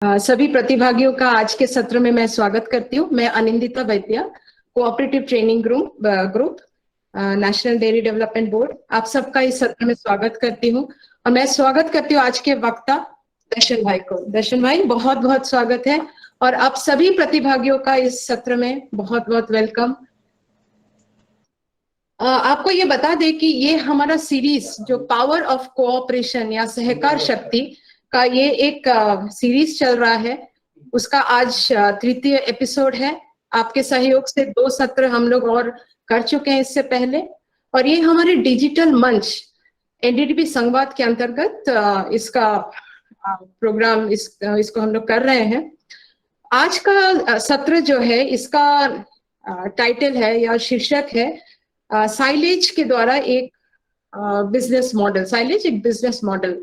सभी प्रतिभागियों का आज के सत्र में मैं स्वागत करती हूँ। मैं अनिंदिता वैद्या, cooperative training group national dairy development board, आप सबका इस सत्र में स्वागत करती हूँ। और मैं स्वागत करती हूँ आज के वक्ता दर्शन भाई को। दर्शन भाई, बहुत बहुत स्वागत है और आप सभी प्रतिभागियों का इस सत्र में बहुत बहुत वेलकम। आपको ये बता दें कि ये हमारा सीरीज जो पावर ऑफ कोऑपरेशन या सहकार शक्ति का ये एक सीरीज चल रहा है, उसका आज तृतीय एपिसोड है। आपके सहयोग से 2 सत्र हम लोग और कर चुके हैं इससे पहले, और ये हमारे डिजिटल मंच एनडीडीबी संवाद के अंतर्गत इसका प्रोग्राम इसको हम लोग कर रहे हैं। आज का सत्र जो है, इसका टाइटल है या शीर्षक है साइलेज के द्वारा एक बिजनेस मॉडल। साइलेज एक बिजनेस मॉडल।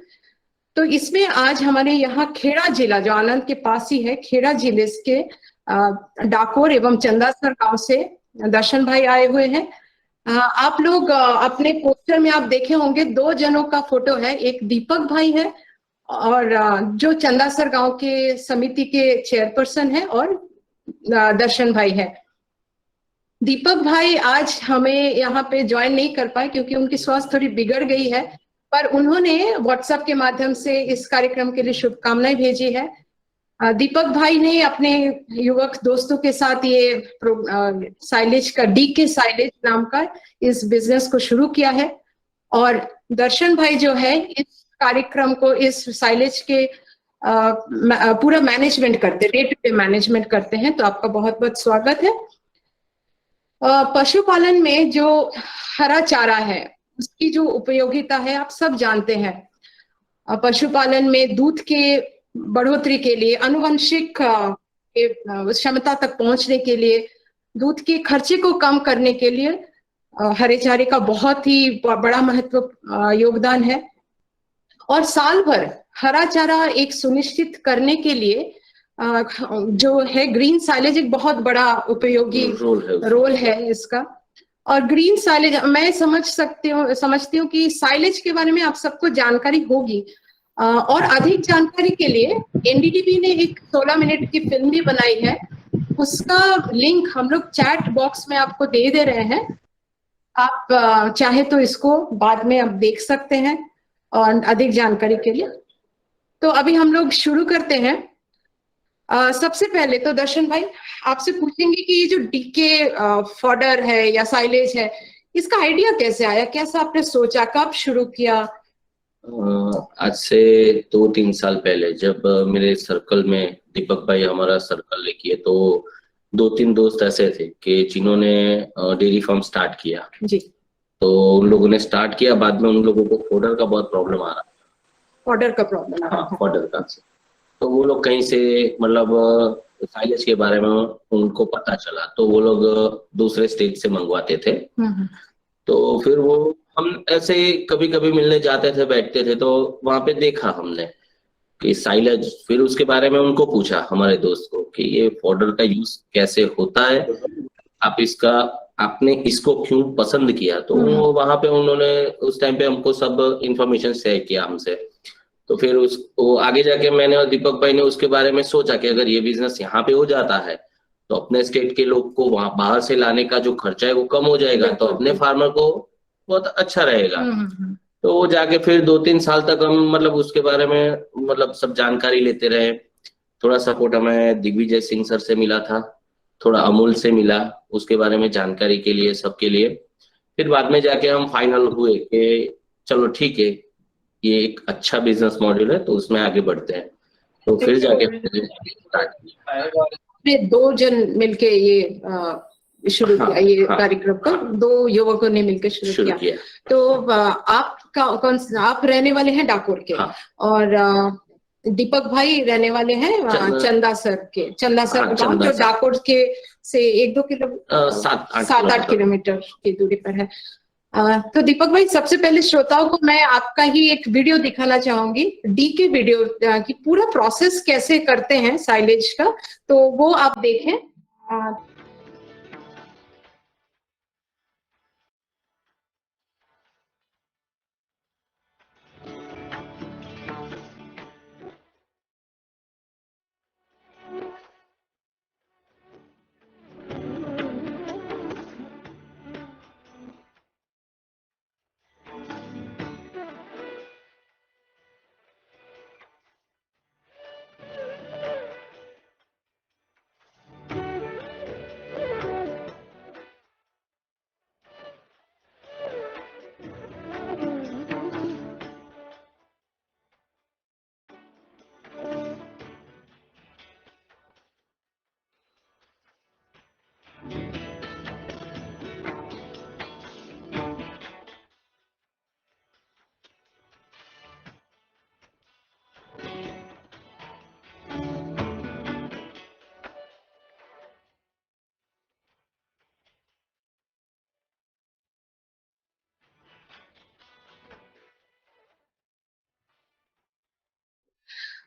तो इसमें आज हमारे यहाँ खेड़ा जिला, जो आनंद के पास ही है, खेड़ा जिले के डाकोर एवं चंदासर गांव से दर्शन भाई आए हुए हैं। आप लोग अपने पोस्टर में आप देखे होंगे 2 जनों का फोटो है। एक दीपक भाई है और जो चंदासर गांव के समिति के चेयरपर्सन है, और दर्शन भाई है। दीपक भाई आज हमें यहाँ पे ज्वाइन नहीं कर पाए क्योंकि उनकी स्वास्थ्य थोड़ी बिगड़ गई है, पर उन्होंने व्हाट्सएप के माध्यम से इस कार्यक्रम के लिए शुभकामनाएं भेजी है। दीपक भाई ने अपने युवक दोस्तों के साथ ये साइलेज का, डीके साइलेज नाम का इस बिजनेस को शुरू किया है। और दर्शन भाई जो है इस कार्यक्रम को, इस साइलेज के पूरा मैनेजमेंट करते, डे टू डे मैनेजमेंट करते हैं। तो आपका बहुत बहुत स्वागत है। पशुपालन में जो हरा चारा है, उसकी जो उपयोगिता है आप सब जानते हैं। पशुपालन में दूध के बढ़ोतरी के लिए, आनुवंशिक क्षमता तक पहुंचने के लिए, दूध के खर्चे को कम करने के लिए हरे चारे का बहुत ही बड़ा महत्व योगदान है। और साल भर हरा चारा एक सुनिश्चित करने के लिए जो है ग्रीन साइलेज एक बहुत बड़ा उपयोगी रोल है इसका। और ग्रीन साइलेज मैं समझती हूँ कि साइलेज के बारे में आप सबको जानकारी होगी। और अधिक जानकारी के लिए एनडीडीबी ने एक 16 मिनट की फिल्म भी बनाई है। उसका लिंक हम लोग चैट बॉक्स में आपको दे रहे हैं। आप चाहे तो इसको बाद में आप देख सकते हैं और अधिक जानकारी के लिए। तो अभी हम लोग शुरू करते हैं। सबसे पहले तो दर्शन भाई आपसे पूछेंगे कि ये जो डीके फॉडर है या साइलेज है, इसका आइडिया कैसे आया, कैसा आपने सोचा, कब शुरू किया? आज से 2-3 साल पहले जब मेरे सर्कल में दीपक भाई हमारा सर्कल लेके, तो 2-3 दोस्त ऐसे थे कि जिन्होंने डेयरी फार्म स्टार्ट किया जी। तो उन लोगों ने स्टार्ट किया, बाद में उन लोगों को फॉडर का बहुत प्रॉब्लम आ रहा। फॉडर का प्रॉब्लम आ रहा? हाँ, फॉडर का। तो वो लोग कहीं से, मतलब साइलेज के बारे में उनको पता चला, तो वो लोग दूसरे स्टेट से मंगवाते थे। तो फिर वो, हम ऐसे कभी कभी मिलने जाते थे, बैठते थे, तो वहां पे देखा हमने कि साइलेज। फिर उसके बारे में उनको पूछा, हमारे दोस्त को, कि ये फॉडर का यूज कैसे होता है, आपने इसको क्यों पसंद किया। तो वहां पे उन्होंने उस टाइम पे हमको सब इंफॉर्मेशन शेयर किया हमसे। तो फिर वो आगे जाके मैंने और दीपक भाई ने उसके बारे में सोचा कि अगर ये बिजनेस यहाँ पे हो जाता है तो अपने स्टेट के लोग को वहां बाहर से लाने का जो खर्चा है वो कम हो जाएगा, तो अपने फार्मर को बहुत अच्छा रहेगा। तो वो जाके फिर 2-3 साल तक हम, मतलब उसके बारे में, मतलब सब जानकारी लेते रहे। थोड़ा सपोर्ट हमें दिग्विजय सिंह सर से मिला था, थोड़ा अमूल से मिला उसके बारे में जानकारी के लिए, सबके लिए। फिर बाद में जाके हम फाइनल हुए कि चलो ठीक है, ये एक अच्छा बिजनेस मॉडल है, तो उसमें आगे बढ़ते हैं। तो फिर जाके स्टार्ट किया। 2 जन मिलके ये शुरू किया, ये कार्यक्रम को 2 युवकों ने मिलकर शुरू किया। तो आप रहने वाले हैं डाकोर के, और दीपक भाई रहने वाले हैं चंदासर गांव, जो डाकोर के से 1-2 किलोमीटर, 7-8 किलोमीटर की दूरी पर है। तो दीपक भाई, सबसे पहले श्रोताओं को मैं आपका ही एक वीडियो दिखाना चाहूंगी, डी के वीडियो की पूरा प्रोसेस कैसे करते हैं साइलेज का, तो वो आप देखें।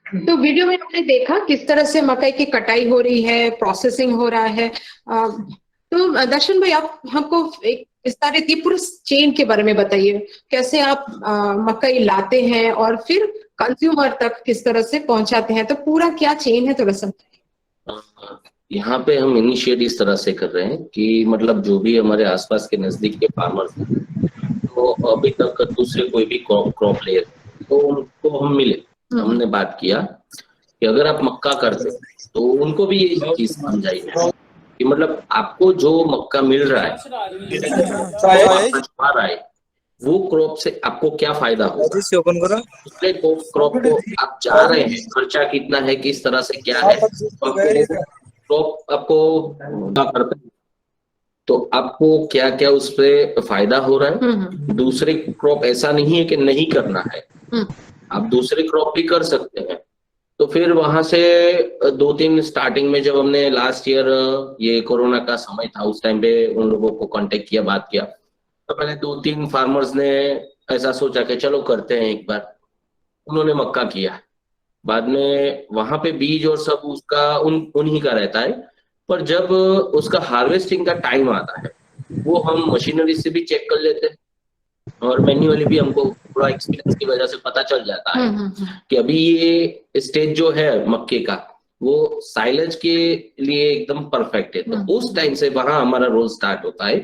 तो वीडियो में हमने देखा किस तरह से मकई की कटाई हो रही है, प्रोसेसिंग हो रहा है। तो दर्शन भाई, आप हमको एक विस्तारित ये पूरे चेन के बारे में बताइए, कैसे आप मकई लाते हैं और फिर कंज्यूमर तक किस तरह से पहुंचाते हैं, तो पूरा क्या चेन है थोड़ा समझाइए। यहाँ पे हम इनिशिएट इस तरह से कर रहे हैं कि मतलब जो भी हमारे आसपास के नजदीक के फार्मर्स हैं, तो अभी तक दूसरे कोई भी क्रॉप ले, तो उनको हम मिले, हमने बात किया कि अगर आप मक्का करते तो उनको भी यही चीज समझाई है कि मतलब आपको जो मक्का मिल रहा है, आ रहा है, वो क्रॉप से आपको क्या फायदा होगा, दूसरे क्रॉप को आप जा रहे हैं, खर्चा कितना है, किस तरह से क्या है, क्रॉप आपको करते हैं तो आपको क्या क्या उस पर फायदा हो रहा है। दूसरे क्रॉप ऐसा नहीं है कि नहीं करना है, आप दूसरे क्रॉप भी कर सकते हैं। तो फिर वहां से 2-3 स्टार्टिंग में जब हमने लास्ट ईयर ये कोरोना का समय था, उस टाइम पे उन लोगों को कांटेक्ट किया, बात किया, तो पहले 2-3 फार्मर्स ने ऐसा सोचा कि चलो करते हैं एक बार, उन्होंने मक्का किया। बाद में वहां पे बीज और सब उसका उन्हीं का रहता है, पर जब उसका हार्वेस्टिंग का टाइम आता है, वो हम मशीनरी से भी चेक कर लेते हैं और मैन्युअली भी हमको थोड़ा एक्सपीरियंस की वजह से पता चल जाता है कि अभी ये स्टेज जो है मक्के का, वो साइलेज के लिए एकदम परफेक्ट है। तो उस टाइम से वहां हमारा रोल स्टार्ट होता है,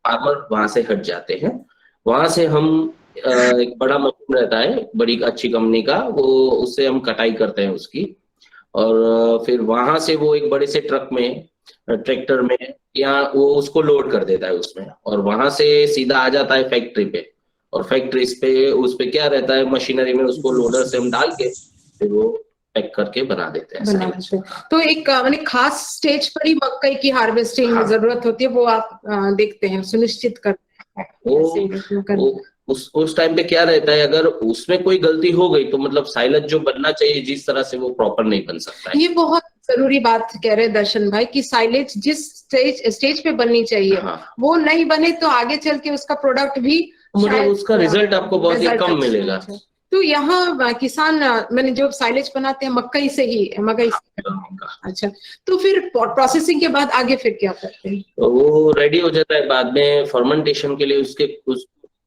फार्मर वहां से हट जाते हैं, वहां से हम एक बड़ा मशीन रहता है बड़ी अच्छी कंपनी का, वो उससे हम कटाई करते हैं उसकी, और फिर वहां से वो एक बड़े से ट्रक में, ट्रैक्टर में, या वो उसको लोड कर देता है उसमें, और वहां से सीधा आ जाता है फैक्ट्री पे, और फैक्ट्री पे उस पे क्या रहता है, मशीनरी में उसको लोडर से हम डाल के फिर वो पैक करके बना देते हैं। तो एक माने खास स्टेज पर ही मकई की हार्वेस्टिंग जरूरत होती है, वो आप देखते हैं, सुनिश्चित करते हैं। उस टाइम पे क्या रहता है, अगर उसमें कोई गलती हो गई तो मतलब साइलेज जो बनना चाहिए जिस तरह से, वो प्रॉपर नहीं बन सकता है। ये बहुत जरूरी बात कह रहे हैं दर्शन भाई कि साइलेज जिस स्टेज पे बननी चाहिए, वो नहीं बने तो आगे चल के उसका प्रोडक्ट भी मतलब उसका रिजल्ट आपको बहुत ही कम मिलेगा। तो यहाँ किसान मैंने जो साइलेज बनाते हैं मकई से ही, मकई से। अच्छा, तो फिर प्रोसेसिंग के बाद आगे फिर क्या करते हैं? तो वो रेडी हो जाता है, बाद में फर्मेंटेशन के लिए उसके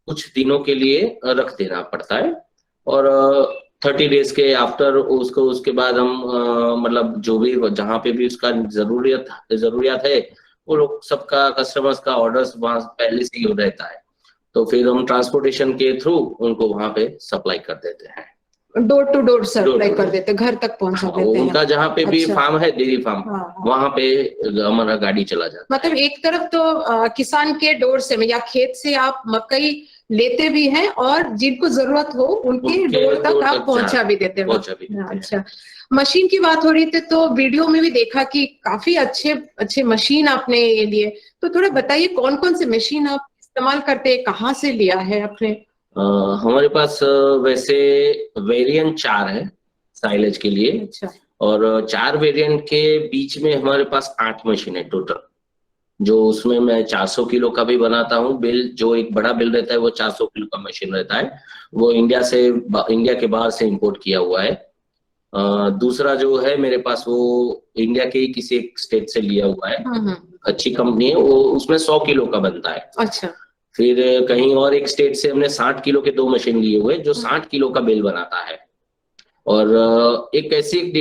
कुछ दिनों के लिए रख देना पड़ता है, और 30 डेज के आफ्टर उसको, उसके बाद हम मतलब जो भी जहाँ पे भी उसका जरूरियात है, वो लोग सबका कस्टमर्स का ऑर्डर्स वहां पहले से ही रहता है, तो फिर हम ट्रांसपोर्टेशन के थ्रू उनको वहां पे सप्लाई कर देते हैं, डोर टू डोर सप्लाई कर देते, घर तक पहुंचा देते हैं। उनका जहाँ पे भी फार्म है, डेयरी फार्म, वहां पे हमारा गाड़ी चला जाता है। मतलब एक तरफ तो किसान के डोर से या खेत से आप मकई लेते भी हैं, और जिनको जरूरत हो उनके डोर तक आप पहुंचा भी देते हैं। अच्छा, मशीन की बात हो रही थी, तो वीडियो में भी देखा कि काफी अच्छे मशीन आपने ये लिए, तो थोड़ा बताइए कौन कौन से मशीन आप इस्तेमाल करते हैं, कहाँ से लिया है आपने? हमारे पास वैसे वेरिएंट 4 है साइलेज के लिए। अच्छा। और 4 वेरिएंट के बीच में हमारे पास 8 मशीन है टोटल, जो उसमें मैं 400 किलो का भी बनाता हूँ बिल, जो एक बड़ा बिल रहता है वो 400 किलो का मशीन रहता है, वो इंडिया के बाहर से इंपोर्ट किया हुआ है। दूसरा जो है मेरे पास, वो इंडिया के ही किसी एक स्टेट से लिया हुआ है, अच्छी कंपनी है वो, उसमें 100 किलो का बनता है। अच्छा। फिर कहीं और एक स्टेट से हमने 60 किलो के 2 मशीन लिए हुए, जो 60 किलो का बिल बनाता है। और एक ऐसी एक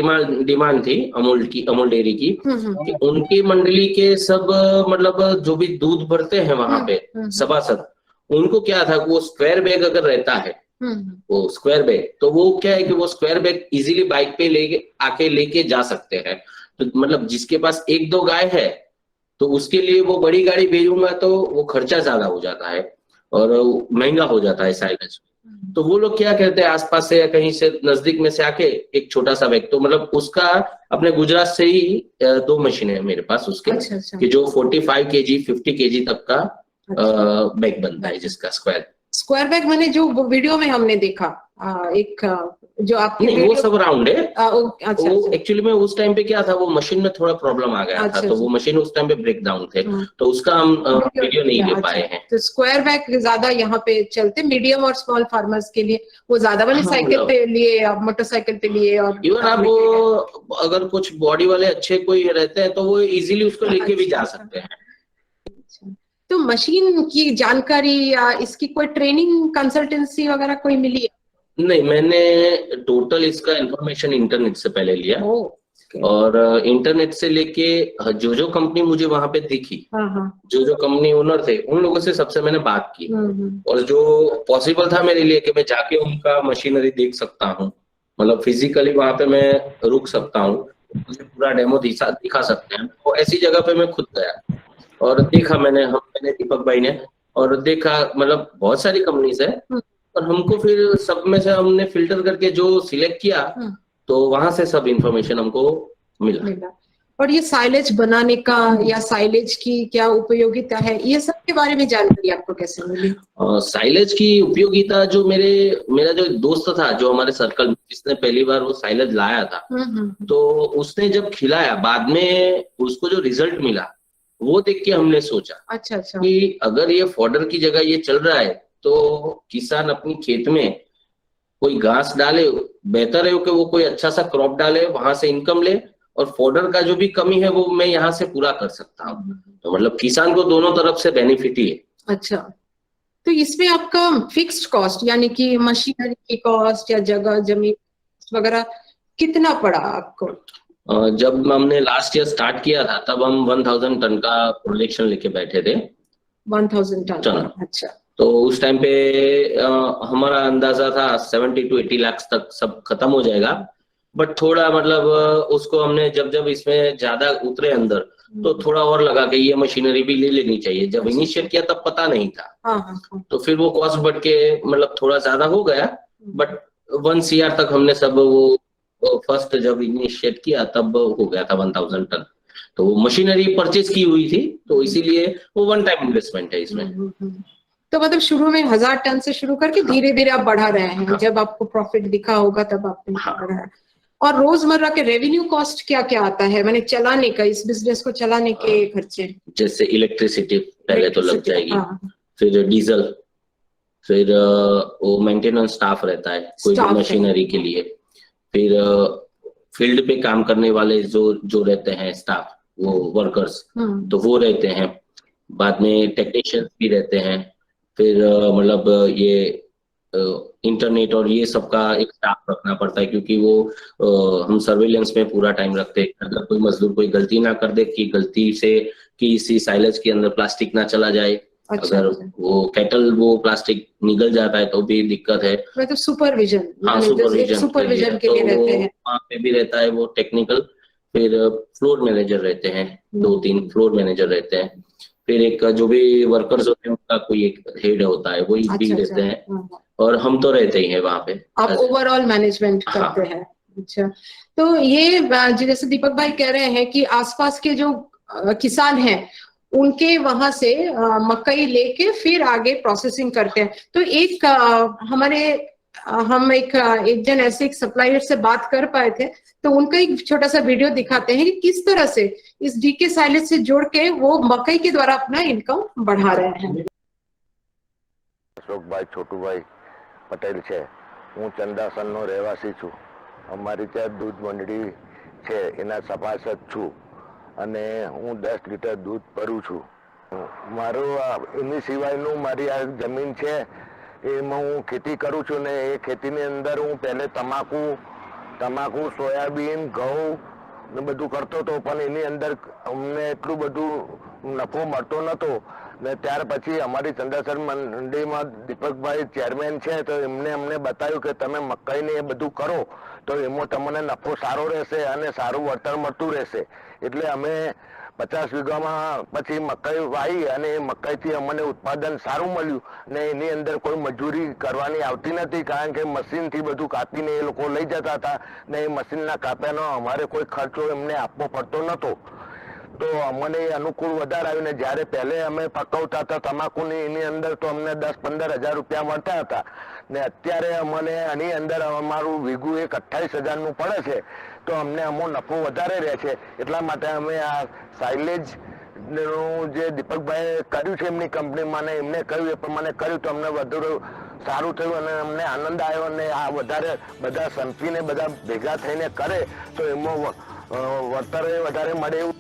डिमांड थी अमूल डेयरी की, कि उनकी मंडली के सब मतलब जो भी दूध भरते हैं वहां पे सभासद, उनको क्या था, वो स्क्वायर बैग अगर रहता है, वो स्क्वायर बैग, तो वो क्या है कि वो स्क्वायर बैग इजीली बाइक पे लेके जा सकते हैं। तो मतलब जिसके पास 1-2 गाय है, तो उसके लिए वो बड़ी गाड़ी भेजूंगा तो वो खर्चा ज्यादा हो जाता है और महंगा हो जाता है साइलेज। तो वो लोग क्या करते हैं, आसपास से या कहीं से नजदीक में से आके एक छोटा सा बैग, तो मतलब उसका अपने गुजरात से ही 2 मशीन है मेरे पास उसके। अच्छा। कि जो 45 kg 50 kg तक का बैग बनता है, जिसका स्क्वायर बैग मैंने जो वीडियो में हमने देखा, एक जो आपके नहीं, वो सब राउंड है। अच्छा वो एक्चुअली में उस टाइम पे क्या था, वो मशीन में थोड़ा प्रॉब्लम आ गया था, तो वो मशीन उस टाइम पे ब्रेक डाउन थे, तो उसका हम वीडियो नहीं ले पाए हैं। तो स्क्वायर बैक ज्यादा यहाँ पे चलते, मीडियम और स्मॉल फार्मर्स के लिए वो ज्यादा वाली साइकिल पे लिए, मोटरसाइकिल पे लिए, और इवन आप अगर कुछ बॉडी वाले अच्छे कोई रहते हैं तो वो इजीली उसको लेके भी जा सकते हैं। तो मशीन की जानकारी या इसकी कोई ट्रेनिंग कंसल्टेंसी वगैरह कोई मिली है? नहीं, मैंने टोटल इसका इंफॉर्मेशन इंटरनेट से पहले लिया, और इंटरनेट से लेके जो कंपनी मुझे वहां पे दिखी, जो कंपनी ओनर थे, उन लोगों से सबसे मैंने बात की, और जो पॉसिबल था मेरे लिए कि मैं जाके उनका मशीनरी देख सकता हूँ, मतलब फिजिकली वहां पे मैं रुक सकता हूँ, मुझे पूरा डेमो दिखा सकते हैं, तो ऐसी जगह पे मैं खुद गया और देखा मैंने दीपक भाई ने, और देखा मतलब बहुत सारी कंपनीज है, और हमको फिर सब में से हमने फिल्टर करके जो सिलेक्ट किया, तो वहां से सब इंफॉर्मेशन हमको मिला। और ये साइलेज बनाने का या साइलेज की क्या उपयोगिता है, ये सब के बारे में जानकारी आपको कैसे मिली? साइलेज की उपयोगिता, जो मेरा जो दोस्त था, जो हमारे सर्कल में, जिसने पहली बार वो साइलेज लाया था, तो उसने जब खिलाया, बाद में उसको जो रिजल्ट मिला, वो देख के हमने सोचा अच्छा कि अगर ये फॉडर की जगह ये चल रहा है, तो किसान अपनी खेत में कोई घास डाले, बेहतर है कि वो कोई अच्छा सा क्रॉप डाले, वहां से इनकम ले, और फॉडर का जो भी कमी है वो मैं यहाँ से पूरा कर सकता हूँ, तो मतलब किसान को दोनों तरफ से बेनिफिट ही है। अच्छा, तो इसमें आपका फिक्स्ड कॉस्ट यानी कि मशीनरी की कॉस्ट या जगह जमीन वगैरह कितना पड़ा आपको? जब हमने लास्ट ईयर स्टार्ट किया था, तब हम 1000 टन का प्रोडक्शन लेके बैठे थे। 1000 टन? अच्छा। तो उस टाइम पे हमारा अंदाजा था 70 to 80 लाख तक सब खत्म हो जाएगा, बट थोड़ा मतलब उसको हमने जब इसमें ज्यादा उतरे अंदर, तो थोड़ा और लगा कि ये मशीनरी भी ले लेनी चाहिए। जब इनिशिएट किया तब पता नहीं था, तो फिर वो कॉस्ट बढ़ के मतलब थोड़ा ज्यादा हो गया, बट 1 CR तक हमने सब वो फर्स्ट जब इनिशिएट किया तब हो गया था 1000 टन, तो वो मशीनरी परचेज की हुई थी, तो इसीलिए वो वन टाइम इन्वेस्टमेंट है इसमें। तो मतलब शुरू में 1000 टन से शुरू करके धीरे धीरे आप बढ़ा रहे हैं, जब आपको प्रॉफिट दिखा होगा तब आपने बढ़ाया। और रोजमर्रा के रेवेन्यू कॉस्ट क्या क्या आता है, मैंने चलाने का, इस बिजनेस को चलाने के खर्चे? जैसे इलेक्ट्रिसिटी पहले तो लग जाएगी, फिर डीजल, फिर वो मेंटेनेंस स्टाफ रहता है कोई भी मशीनरी के लिए, फिर फील्ड पे काम करने वाले जो रहते हैं स्टाफ, वो वर्कर्स, तो वो रहते हैं, बाद में टेक्नीशियंस भी रहते हैं, फिर मतलब ये इंटरनेट और ये सब का एक स्टाफ रखना पड़ता है, क्योंकि वो हम सर्वेलेंस में पूरा टाइम रखते हैं, अगर कोई मजदूर कोई गलती ना कर दे कि गलती से किसी साइलेज के अंदर प्लास्टिक ना चला जाए, अगर वो कैटल वो प्लास्टिक निकल जाता है तो भी दिक्कत है। मतलब सुपरविजन, हाँ, सुपरविजन के लिए रहते हैं, वहाँ पे भी रहता है वो टेक्निकल। फिर फ्लोर मैनेजर रहते हैं, 2-3 फ्लोर मैनेजर रहते हैं, फिर एक जो भी वर्कर्स होते हैं उनका कोई एक हेड होता है, वही भी रहते हैं, और हम तो रहते ही हैं वहाँ पे। आप ओवरऑल मैनेजमेंट करते हैं? अच्छा, तो ये जैसे दीपक भाई कह रहे हैं कि आसपास के जो किसान हैं उनके वहां से मकई लेके फिर आगे प्रोसेसिंग करते हैं, तो एक हम एक जन ऐसे एक सप्लायर से बात कर पाए थे, तो उनका एक छोटा सा वीडियो दिखाते हैं कि किस तरह से इस डीके साइलेज से जोड़ के वो मकई के द्वारा अपना इनकम बढ़ा रहे हैं। अशोक भाई छोटू भाई पटेल છે, હું ચંદાસરનો રહેવાસી છું। અમારી ત્યાં દૂધ મંડળી છે, એના સભાસદ છું, અને હું 10 લીટર દૂધ ભરું છું। મારું એની સિવાયનું મારી આ જમીન છે, એમાં હું ખેતી કરું છું, ને એ ખેતીની અંદર હું પહેલે તમાકુ સોયાબીન ઘઉં ને બધું કરતો હતો, પણ એની અંદર અમને એટલું બધું નફો મળતો નહોતો, ને ત્યાર પછી અમારી ચંદાસર મંડીમાં દીપકભાઈ ચેરમેન છે, તો એમને અમને બતાવ્યું કે તમે મકાઈને એ બધું કરો તો એમાં તમને નફો સારો રહેશે અને સારું વળતર મળતું રહેશે। એટલે અમે 50 વીઘામાં પછી મકાઈ વાવી, અને એ મકાઈથી અમને ઉત્પાદન સારું મળ્યું, ને એની અંદર કોઈ મજૂરી કરવાની આવતી નથી, કારણ કે મશીનથી બધું કાપીને એ લોકો લઈ જતા હતા, ને એ મશીનના કાપ્યાનો અમારે કોઈ ખર્ચો એમને આપવો પડતો નહોતો। તો અમને અનુકૂળ વધારે આવ્યું, ને જ્યારે પહેલે અમે પકવતા હતા તમાકુની, એની અંદર તો અમને 10-15 હજાર રૂપિયા મળતા હતા, ને અત્યારે અમને આની અંદર અમારું વીઘું 28,000 પડે છે, તો અમને અમો નફો વધારે રહે છે. એટલા માટે અમે આ સાયલેજ નું જે દીપકભાઈ કર્યું છે એમની કંપનીમાં ને એમને કહ્યું એ પ્રમાણે કર્યું, તો અમને વધુ સારું થયું અને અમને આનંદ આવ્યો. અને આ વધારે બધા સંપીને બધા ભેગા થઈને કરે તો એમાં વળતર વધારે મળે એવું.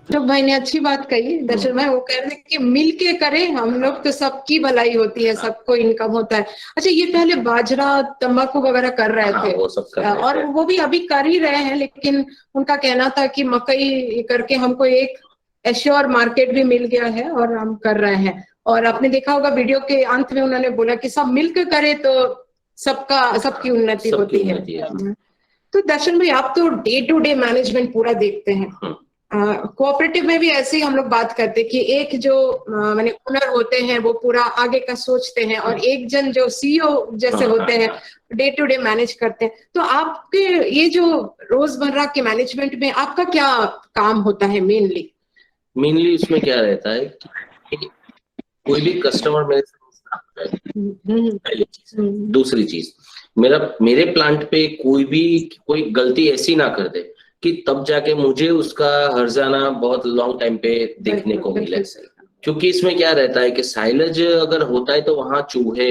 तो भाई ने अच्छी बात कही दर्शन भाई, वो कह रहे हैं कि मिल के करें हम लोग तो सबकी भलाई होती है, सबको इनकम होता है. अच्छा, ये पहले बाजरा तंबाकू वगैरह कर रहे थे, वो सब कर रहे और थे। वो भी अभी कर ही रहे हैं, लेकिन उनका कहना था कि मकई करके हमको एक एश्योर मार्केट भी मिल गया है और हम कर रहे हैं. और आपने देखा होगा वीडियो के अंत में उन्होंने बोला कि सब मिलकर करे तो सबकी उन्नति होती है. तो दर्शन भाई, आप तो डे टू डे मैनेजमेंट पूरा देखते हैं. कोऑपरेटिव में भी ऐसे ही हम लोग बात करते हैं कि एक जो माने ओनर होते हैं वो पूरा आगे का सोचते हैं, और एक जन जो सीईओ जैसे होते हैं डे टू डे मैनेज करते हैं. तो आपके ये जो रोजमर्रा के मैनेजमेंट में आपका क्या काम होता है मेनली उसमें क्या रहता है कि कोई भी कस्टमर मेरे साथ पहली चीज. दूसरी चीज, मेरे प्लांट पे कोई गलती ऐसी ना कर दे कि तब जाके मुझे उसका हर्जाना बहुत लॉन्ग टाइम पे देखने को मिले. क्योंकि इसमें क्या रहता है कि साइलेज अगर होता है तो वहां चूहे,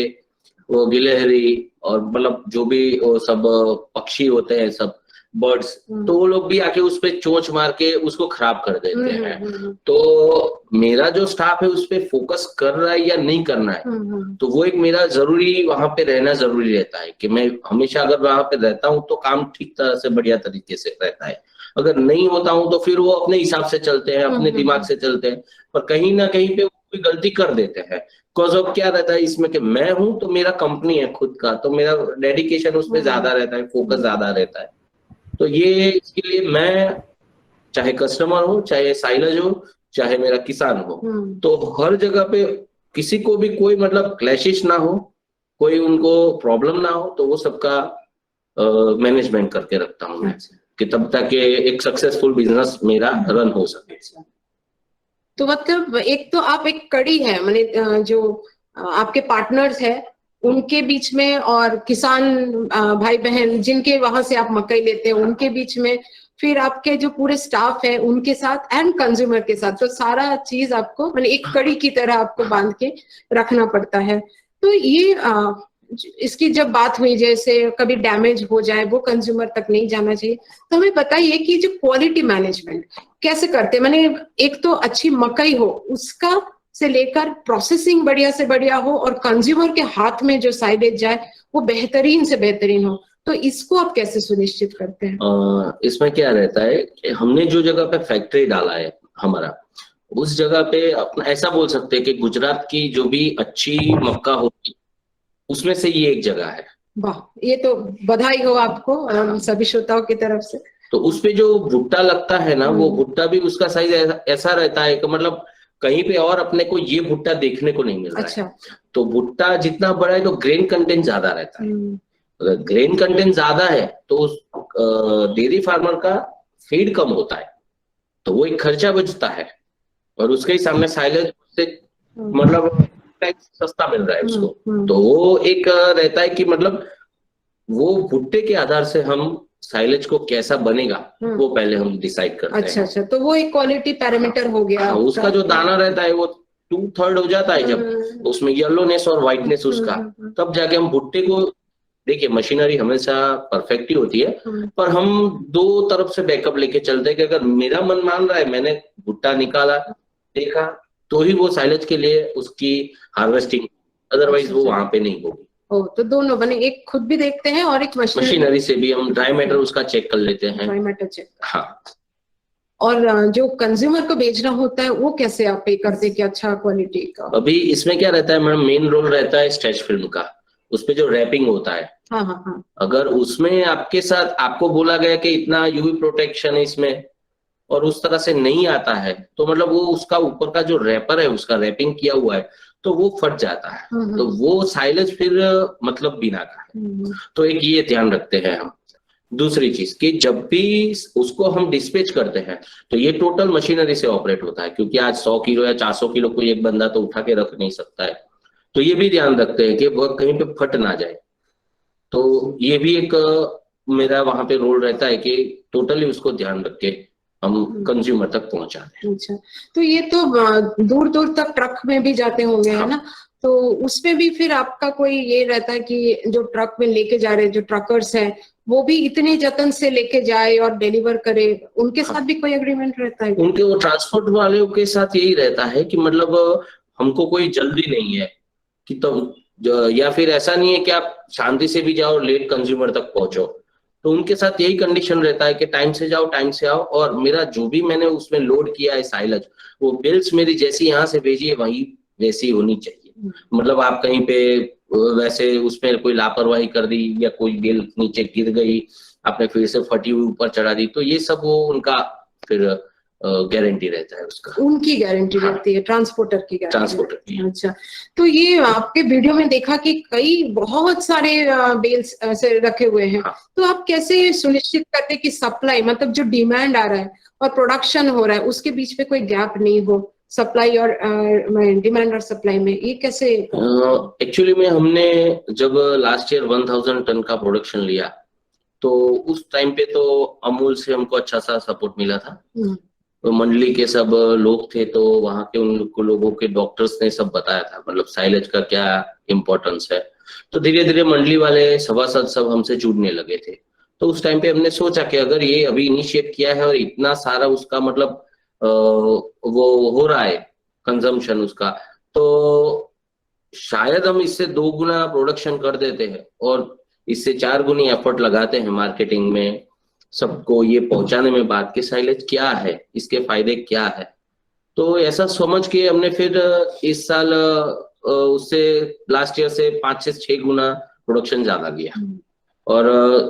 वो गिलहरी और मतलब जो भी वो सब पक्षी होते हैं, सब बर्ड्स, तो वो लोग भी आके उस पे चोंच मार के उसको खराब कर देते हैं. तो मेरा जो स्टाफ है उस पे फोकस कर रहा है या नहीं करना है, तो वो एक मेरा जरूरी वहां पे रहना जरूरी रहता है कि मैं हमेशा अगर वहां पे रहता हूँ तो काम ठीक तरह से बढ़िया तरीके से रहता है. अगर नहीं होता हूँ तो फिर वो अपने हिसाब से चलते हैं, अपने दिमाग से चलते हैं, पर कहीं ना कहीं पे कोई गलती कर देते हैं. बिकॉज ऑफ क्या रहता है इसमें कि मैं हूं तो मेरा कंपनी है खुद का, तो मेरा डेडिकेशन उसमें ज्यादा रहता है, फोकस ज्यादा रहता है. तो ये इसके लिए मैं चाहे कस्टमर हो, चाहे साइलेज हो, चाहे मेरा किसान हो, तो हर जगह पे किसी को भी कोई मतलब क्लैशिश ना हो, कोई उनको प्रॉब्लम ना हो, तो वो सबका मैनेजमेंट करके रखता हूँ मैं कि तब तक एक सक्सेसफुल बिजनेस मेरा रन हो सके. तो मतलब एक तो आप एक कड़ी है, माने जो आपके पार्टनर्स है उनके बीच में, और किसान भाई बहन जिनके वहां से आप मकई लेते हैं उनके बीच में, फिर आपके जो पूरे स्टाफ है उनके साथ, एंड कंज्यूमर के साथ, तो सारा चीज आपको माने एक कड़ी की तरह आपको बांध के रखना पड़ता है. तो ये इसकी जब बात हुई जैसे कभी डैमेज हो जाए वो कंज्यूमर तक नहीं जाना चाहिए, तो हमें बताइए कि जो क्वालिटी मैनेजमेंट कैसे करते हैं. माने एक तो अच्छी मकई हो उसका से लेकर प्रोसेसिंग बढ़िया से बढ़िया हो, और कंज्यूमर के हाथ में जो साइलेज जाए वो बेहतरीन से बेहतरीन हो, तो इसको आप कैसे सुनिश्चित करते हैं? इसमें क्या रहता है कि हमने जो जगह पे फैक्ट्री डाला है हमारा, उस जगह पे अपना ऐसा बोल सकते हैं कि गुजरात की जो भी अच्छी मक्का होती उसमें से ये एक जगह है. वाह, ये तो बधाई हो आपको सभी श्रोताओं की तरफ से. तो उसपे जो भुट्टा लगता है ना, वो भुट्टा भी उसका साइज ऐसा रहता है कि मतलब कहीं पे और अपने को ये भुट्टा देखने को नहीं मिल रहा है. तो भुट्टा जितना बड़ा है तो ग्रेन कंटेंट ज्यादा रहता है. अगर ग्रेन कंटेंट ज्यादा है तो डेयरी फार्मर का फीड कम होता है, तो वो एक खर्चा बचता है, और उसके ही सामने साइलेज से मतलब सस्ता मिल रहा है उसको. तो वो एक रहता है कि मतलब वो भुट्टे के आधार से हम साइलेज को कैसा बनेगा वो पहले हम डिसाइड करते हैं. अच्छा, तो वो एक क्वालिटी पैरामीटर हो गया. उसका जो दाना रहता है वो 2/3 हो जाता है जब उसमें येलोनेस और व्हाइटनेस उसका, तब जाके हम भुट्टे को, देखिए मशीनरी हमेशा परफेक्ट ही होती है, पर हम दो तरफ से बैकअप लेके चलते हैं कि अगर मेरा मन मान रहा है, मैंने भुट्टा निकाला देखा, तो ही वो साइलेज के लिए उसकी हार्वेस्टिंग, अदरवाइज वो वहां पे नहीं होगी. तो दोनों बने, एक खुद भी देखते हैं और एक मशीनरी से भी हम ड्राई मैटर उसका चेक कर लेते हैं. Dry matter check. हाँ. और जो कंज्यूमर को बेचना होता है वो कैसे आप पे करते हैं कि अच्छा क्वालिटी का? अभी इसमें क्या रहता है मैडम, मेन रोल रहता है स्ट्रेच फिल्म का, उसपे जो रैपिंग होता है. हाँ. अगर उसमें आपके साथ आपको बोला गया कि इतना यूवी प्रोटेक्शन है इसमें, और उस तरह से नहीं आता है, तो मतलब वो उसका ऊपर का जो रैपर है उसका रैपिंग किया हुआ है तो वो फट जाता है, तो वो साइलेज फिर मतलब बिना का है. तो एक ये ध्यान रखते हैं हम. दूसरी चीज कि जब भी उसको हम डिस्पैच करते हैं तो ये टोटल मशीनरी से ऑपरेट होता है, क्योंकि आज 100 किलो या 400 किलो कोई एक बंदा तो उठा के रख नहीं सकता है. तो ये भी ध्यान रखते हैं कि वह कहीं पे फट ना जाए। तो ये भी एक मेरा वहां पे रोल रहता है कि टोटली उसको ध्यान रख के हम कंज्यूमर तक पहुंचा दें। अच्छा, तो ये तो दूर दूर तक ट्रक में भी जाते होंगे, है ना? तो उसमें भी फिर आपका कोई ये रहता है कि जो ट्रक में लेके जा रहे जो ट्रकर्स हैं वो भी इतने जतन से लेके जाए और डिलीवर करे, उनके साथ भी कोई एग्रीमेंट रहता है? उनके वो ट्रांसपोर्ट वालों के साथ यही रहता है कि मतलब हमको कोई जल्दी नहीं है कि तो या फिर ऐसा नहीं है कि आप शांति से भी जाओ लेट कंज्यूमर तक पहुंचो। तो उनके साथ यही कंडीशन रहता है कि टाइम से जाओ, टाइम से आओ। और मेरा जो भी मैंने उसमें लोड किया है साइलेज, वो बिल्स मेरी जैसी यहाँ से भेजी है वही वैसी होनी चाहिए। मतलब आप कहीं पे वैसे उसमें कोई लापरवाही कर दी या कोई बेल नीचे गिर गई, आपने फिर से फटी हुई ऊपर चढ़ा दी, तो ये सब वो उनका फिर गारंटी रहता है उसका। उनकी गारंटी रहती है, ट्रांसपोर्टर की गारंटी। ट्रांसपोर्टर की। अच्छा, तो ये आपके वीडियो में देखा कि कई बहुत सारे बेल्स से रखे हुए हैं। तो आप कैसे सुनिश्चित करते कि सप्लाई, मतलब जो डिमांड आ रहा है और प्रोडक्शन हो रहा है उसके बीच में कोई गैप नहीं हो, सप्लाई और डिमांड और सप्लाई में, ये कैसे? एक्चुअली में हमने जब लास्ट ईयर 1000 टन का प्रोडक्शन लिया तो उस टाइम पे तो अमूल से हमको अच्छा सा सपोर्ट मिला था। तो मंडली के सब लोग थे, तो वहां के उन लोगों के डॉक्टर्स ने सब बताया था मतलब साइलेज का क्या इम्पोर्टेंस है। तो धीरे धीरे मंडली वाले सभासद सब हमसे जुड़ने लगे थे। तो उस टाइम पे हमने सोचा कि अगर ये अभी इनिशिएट किया है और इतना सारा उसका मतलब वो हो रहा है कंजम्पशन उसका, तो शायद हम इससे 2 गुना प्रोडक्शन कर देते हैं और इससे 4 गुनी एफर्ट लगाते हैं मार्केटिंग में, सबको ये पहुंचाने में बात कि साइलेज क्या है, इसके फायदे क्या है। तो ऐसा समझ के हमने फिर इस साल उससे लास्ट ईयर से 5 से 6 गुना प्रोडक्शन ज्यादा किया। और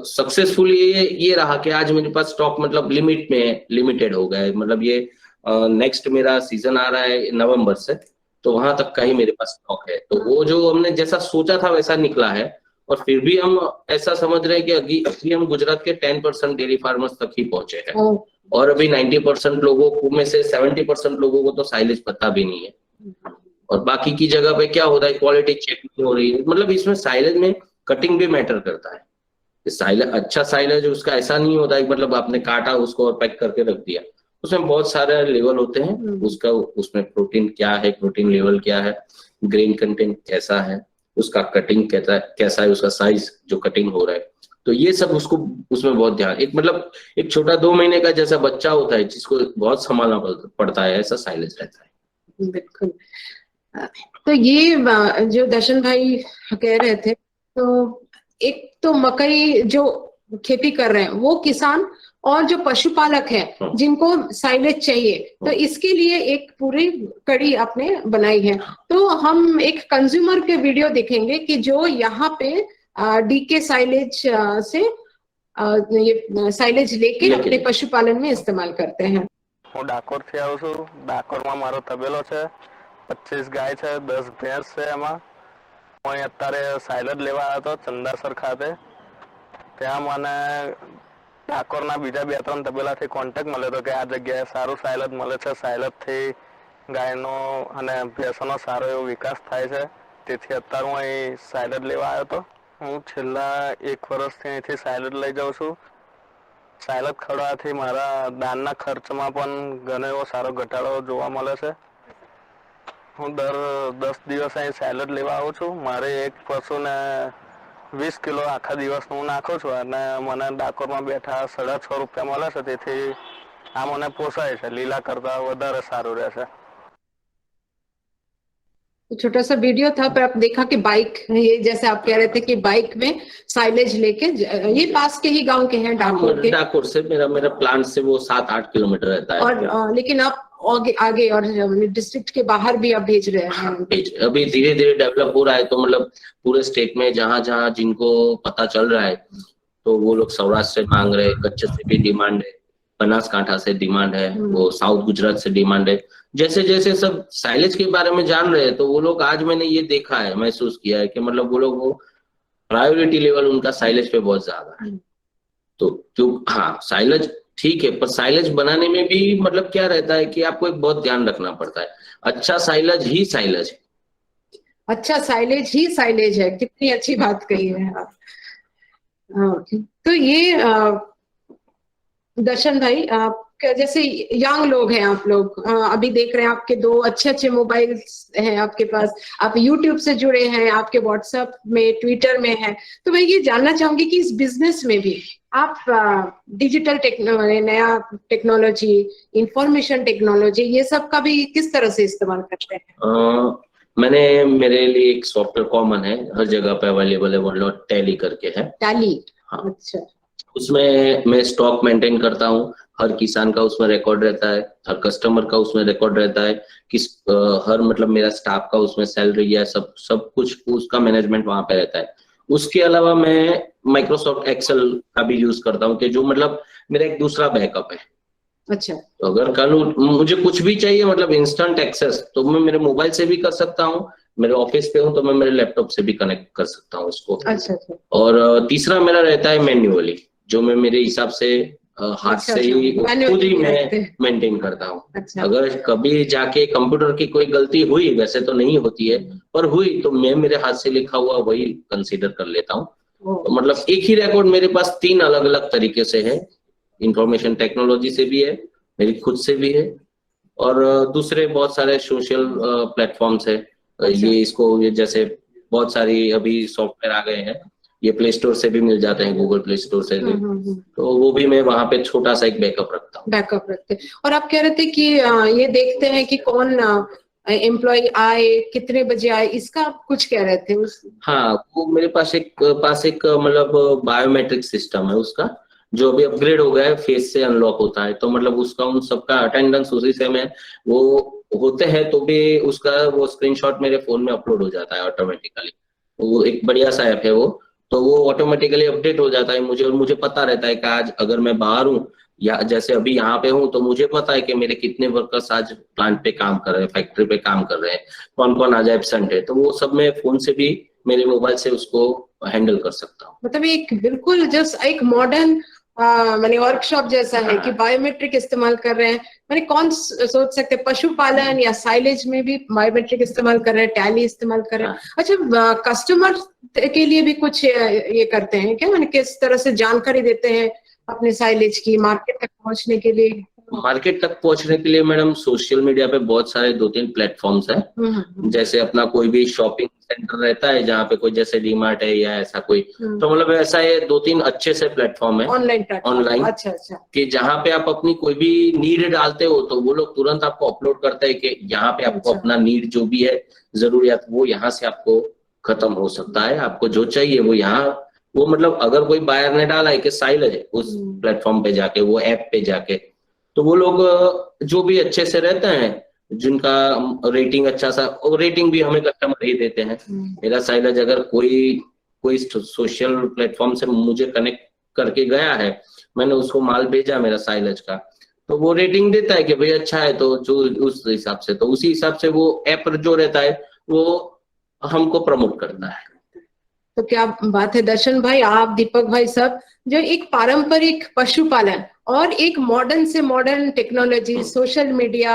सक्सेसफुल ये रहा कि आज मेरे पास स्टॉक मतलब लिमिट में लिमिटेड हो गया है। मतलब ये नेक्स्ट मेरा सीजन आ रहा है नवंबर से, तो वहां तक का ही मेरे पास स्टॉक है। तो वो जो हमने जैसा सोचा था वैसा निकला है। और फिर भी हम ऐसा समझ रहे हैं कि अभी हम गुजरात के 10% डेयरी फार्मर्स तक ही पहुंचे हैं। और अभी 90% लोगों में से 70% लोगों को तो साइलेज पता भी नहीं है। और बाकी की जगह पे क्या होता है, क्वालिटी चेक नहीं हो रही है। मतलब इसमें साइलेज में कटिंग भी मैटर करता है। साइलेज अच्छा साइलेज उसका ऐसा नहीं होता है मतलब आपने काटा उसको और पैक करके रख दिया। उसमें बहुत सारे लेवल होते हैं उसका, उसमें प्रोटीन क्या है, प्रोटीन लेवल क्या है, ग्रेन कंटेंट कैसा है, उसका कटिंग कैसा है, उसका साइज जो कटिंग हो रहा है। तो ये सब उसको उसमें बहुत ध्यान, एक मतलब एक छोटा 2 महीने का जैसा बच्चा होता है जिसको बहुत संभालना पड़ता है, ऐसा साइलेज रहता है। बिल्कुल। तो ये जो दर्शन भाई कह रहे थे, तो एक तो मकई जो खेती कर रहे हैं वो किसान और जो पशुपालक है जिनको साइलेज चाहिए, तो इसके लिए एक पूरी कड़ी आपने बनाई है। तो हम एक कंज्यूमर के वीडियो देखेंगे कि जो यहाँ पे डीके साइलेज से ये साइलेज लेके अपने पशुपालन में इस्तेमाल करते हैं। હું ડાકોરથી આવું છું। ડાકોરમાં મારો તબેલો છે, 25 ગાય છે, 10 ભેંસ છે। એમાં હું અત્યારે સાયલેજ લેવા આવ્યો હતો ચંદાસર ખાતે। ત્યાં મને ડાકોરના બીજા 2-3 તબેલાથી કોન્ટેક્ટ મળ્યો હતો કે આ જગ્યાએ સારું સાયલેજ મળે છે, સાયલેજથી ગાયનો અને ભેંસોનો સારો એવો વિકાસ થાય છે। તેથી અત્યારે હું અહીં સાયલેજ લેવા આવ્યો હતો। હું છેલ્લા 1 વર્ષથી અહીંથી સાયલેજ લઈ જાઉં છું। સાયલેજ ખવડાવવાથી મારા દાનના ખર્ચમાં પણ ઘણો એવો સારો ઘટાડો જોવા મળે છે। હું દર 10 દિવસ અહીં સાયલેજ લેવા આવું છું। મારે એક પશુને 20 કિલો આખા દિવસનું હું નાખું છું અને મને ડાકોરમાં બેઠા 6.5 રૂપિયા મળે છે। તેથી આ મને પોસાય છે, લીલા કરતાં વધારે સારું રહેશે। छोटा सा वीडियो था, पर आप देखा कि बाइक, ये जैसे आप कह रहे थे कि बाइक में साइलेज लेके, ये पास के ही गांव के हैं डाकोर के? डाकोर से मेरा प्लांट से वो 7-8 किलोमीटर रहता है। और लेकिन आप आगे और डिस्ट्रिक्ट के बाहर भी आप भेज रहे हैं? अभी धीरे धीरे डेवलप हो रहा है। तो मतलब पूरे स्टेट में जहां जहां जिनको पता चल रहा है तो वो लोग सौराष्ट्र से मांग रहे, कच्छ से भी डिमांड है, बनासकांठा से डिमांड है, वो साउथ गुजरात से डिमांड है। जैसे जैसे सब साइलेज के बारे में जान रहे हैं तो वो लोग, आज मैंने ये देखा है, महसूस किया है कि मतलब वो लोग, वो प्रायोरिटी लेवल उनका साइलेज पे बहुत ज्यादा है। तो क्यों, हाँ साइलेज ठीक है, पर साइलेज बनाने में भी मतलब क्या रहता है कि आपको एक बहुत ध्यान रखना पड़ता है। अच्छा साइलेज ही साइलेज है। अच्छा, साइलेज ही साइलेज है, कितनी अच्छी बात कही है आप। तो ये दर्शन भाई, आप जैसे यंग लोग हैं, आप लोग अभी देख रहे हैं आपके दो अच्छे अच्छे मोबाइल्स हैं आपके पास, आप यूट्यूब से जुड़े हैं, आपके व्हाट्सएप में, ट्विटर में है, तो मैं ये जानना चाहूंगी कि इस बिजनेस में भी आप डिजिटल नया टेक्नोलॉजी, इंफॉर्मेशन टेक्नोलॉजी, ये सब का भी किस तरह से इस्तेमाल करते हैं? मैंने, मेरे लिए एक सॉफ्टवेयर कॉमन है, हर जगह पे अवेलेबल है, वो टैली करके है। टैली? हाँ, अच्छा। उसमें मैं स्टॉक मेंटेन करता हूँ, हर किसान का उसमें रिकॉर्ड रहता है, हर कस्टमर का उसमें रिकॉर्ड रहता है, किस हर मतलब मेरा स्टाफ का उसमें सैलरी है, सब सब कुछ उसका मैनेजमेंट वहां पे रहता है। उसके अलावा मैं माइक्रोसॉफ्ट एक्सेल का भी यूज करता हूँ, कि जो मतलब मेरा एक दूसरा बैकअप है। अच्छा। तो अगर कल मुझे कुछ भी चाहिए, मतलब इंस्टेंट एक्सेस, तो मैं मेरे मोबाइल से भी कर सकता हूँ, मेरे ऑफिस पे हूँ तो मैं मेरे लैपटॉप से भी कनेक्ट कर सकता हूँ इसको। अच्छा अच्छा। और तीसरा मेरा रहता है मैन्युअली, जो मैं मेरे हिसाब से हाथ अच्छा, से ही खुद ही मैनुअली मैं रखते हैं। मेंटेन करता हूँ। अच्छा। अगर कभी जाके कंप्यूटर की कोई गलती हुई, वैसे तो नहीं होती है, पर हुई तो मैं मेरे हाथ से लिखा हुआ वही कंसीडर कर लेता हूँ। तो मतलब एक ही रिकॉर्ड मेरे पास 3 अलग अलग तरीके से है, इंफॉर्मेशन टेक्नोलॉजी से भी है, मेरी खुद से भी है, और दूसरे बहुत सारे सोशल प्लेटफॉर्म्स है। ये इसको, ये जैसे बहुत सारी अभी सॉफ्टवेयर आ गए हैं, ये प्ले स्टोर से भी मिल जाते हैं, गूगल प्ले स्टोर से भी, तो वो भी मैं वहां पे छोटा सा एक बैकअप रखता हूँ। बैकअप रखते हैं। और आप कह रहे थे कि ये देखते हैं कि कौन एम्प्लॉय आए, कितने बजे आए, इसका आप कुछ कह रहे थे उस? हाँ, वो मेरे पास एक मतलब बायोमेट्रिक सिस्टम है उसका, जो अभी अपग्रेड हो गया है, फेस से अनलॉक होता है, तो मतलब उसका उन सबका अटेंडेंस उसी से में वो होते हैं, तो भी उसका वो स्क्रीनशॉट मेरे फोन में अपलोड हो जाता है ऑटोमेटिकली। वो एक बढ़िया सा ऐप है वो, तो वो ऑटोमेटिकली अपडेट हो जाता है मुझे, और मुझे पता रहता है कि आज अगर मैं बाहर हूँ, या जैसे अभी यहाँ पे हूँ, तो मुझे पता है कि मेरे कितने वर्कर्स आज प्लांट पे काम कर रहे हैं, फैक्ट्री पे काम कर रहे हैं, कौन कौन आज एब्सेंट है, तो वो सब मैं फोन से भी मेरे मोबाइल से उसको हैंडल कर सकता हूँ। मतलब एक बिल्कुल जस्ट एक मॉडर्न मैंने वर्कशॉप जैसा है कि बायोमेट्रिक इस्तेमाल कर रहे हैं। मैंने कौन सोच सकते, पशुपालन या साइलेज में भी बायोमेट्रिक इस्तेमाल कर रहे हैं, टैली इस्तेमाल कर रहे हैं। अच्छा, कस्टमर के लिए भी कुछ ये करते हैं क्या? मैंने किस तरह से जानकारी देते हैं अपने साइलेज की मार्केट तक पहुंचने के लिए? मार्केट तक पहुंचने के लिए मैडम सोशल मीडिया पे बहुत सारे 2-3 प्लेटफॉर्म्स हैं। जैसे अपना कोई भी शॉपिंग सेंटर रहता है, जहाँ पे कोई जैसे डीमार्ट है या ऐसा कोई, तो मतलब ऐसा है 2-3 अच्छे से प्लेटफॉर्म है ऑनलाइन, अच्छा अच्छा, कि जहाँ पे आप अपनी कोई भी नीड डालते हो, तो वो लोग तुरंत आपको अपलोड करते हैं कि यहाँ पे आपको अपना नीड जो भी है, जरूरियात, वो यहाँ से आपको खत्म हो सकता है, आपको जो चाहिए वो यहाँ, वो मतलब अगर कोई बायर ने डाला है कि साइलेज है, उस प्लेटफॉर्म पे जाके, वो ऐप पे जाके, तो वो लोग जो भी अच्छे से रहते हैं, जिनका रेटिंग अच्छा सा, और रेटिंग भी हमें कस्टमर ही देते हैं। मेरा साइलेज अगर कोई सोशल प्लेटफॉर्म से मुझे कनेक्ट करके गया है, मैंने उसको माल भेजा मेरा साइलेज का, तो वो रेटिंग देता है कि भाई अच्छा है, तो जो उस हिसाब से, तो उसी हिसाब से वो ऐप जो रहता है वो हमको प्रमोट करता है। तो क्या बात है दर्शन भाई, आप दीपक भाई सब जो एक पारंपरिक पशुपालन और एक मॉडर्न से मॉडर्न टेक्नोलॉजी, सोशल मीडिया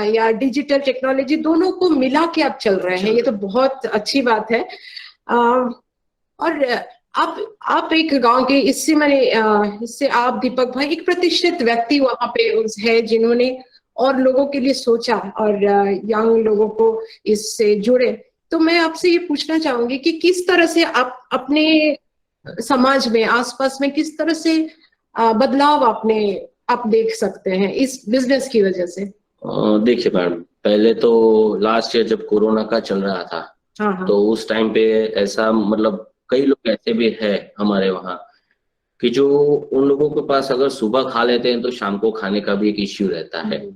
या डिजिटल टेक्नोलॉजी, दोनों को मिला के आप चल रहे हैं, ये तो बहुत अच्छी बात है। और आप एक गांव के, इससे आप दीपक भाई एक प्रतिष्ठित व्यक्ति वहां पे है, जिन्होंने और लोगों के लिए सोचा और यंग लोगों को इससे जुड़े। तो मैं आपसे ये पूछना चाहूंगी कि किस तरह से आप अपने समाज में, आसपास में, किस तरह से बदलाव आप देख सकते हैं इस बिजनेस की वजह से? देखिए मैडम, पहले तो लास्ट ईयर जब कोरोना का चल रहा था, तो उस टाइम पे ऐसा मतलब कई लोग ऐसे भी है हमारे वहाँ, कि जो उन लोगों के पास अगर सुबह खा लेते हैं तो शाम को खाने का भी एक इश्यू रहता है।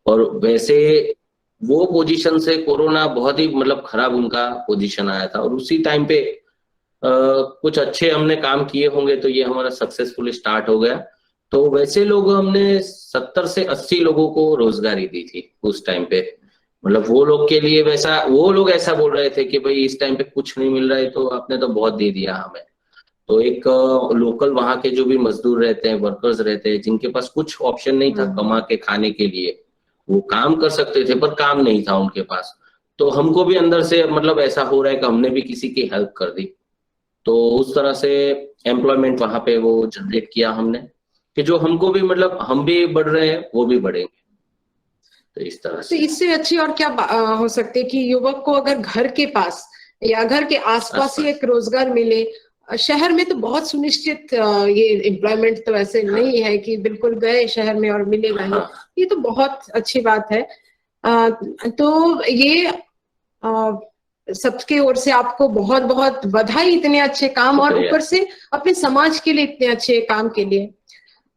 और वैसे वो पोजीशन से कोरोना बहुत ही मतलब खराब उनका पोजीशन आया था, और उसी टाइम पे कुछ अच्छे हमने काम किए होंगे, तो ये हमारा सक्सेसफुल स्टार्ट हो गया। तो वैसे लोग हमने 70 से 80 लोगों को रोजगारी दी थी उस टाइम पे। मतलब वो लोग ऐसा बोल रहे थे कि भाई इस टाइम पे कुछ नहीं मिल रहा है, तो आपने तो बहुत दे दिया हमें। तो एक लोकल वहां के जो भी मजदूर रहते हैं, वर्कर्स रहते हैं, जिनके पास कुछ ऑप्शन नहीं था कमा के खाने के लिए, वो काम कर सकते थे पर काम नहीं था उनके पास, तो हमको भी अंदर से मतलब ऐसा हो रहा है कि हमने भी किसी की हेल्प कर दी, तो उस तरह से एम्प्लॉयमेंट वहां पे वो जनरेट किया हमने कि जो हमको भी मतलब हम भी बढ़ रहे हैं, वो भी बढ़ेंगे। तो इस तरह तो से इससे अच्छी और क्या हो सकती है कि युवक को अगर घर के पास या घर के आसपास ही एक रोजगार मिले। शहर में तो बहुत सुनिश्चित ये एम्प्लॉयमेंट तो ऐसे नहीं है कि बिल्कुल गए शहर में और मिलेगा ही। ये तो बहुत अच्छी बात है। तो ये सबके ओर से आपको बहुत बहुत बधाई, इतने अच्छे काम और ऊपर से अपने समाज के लिए इतने अच्छे काम के लिए।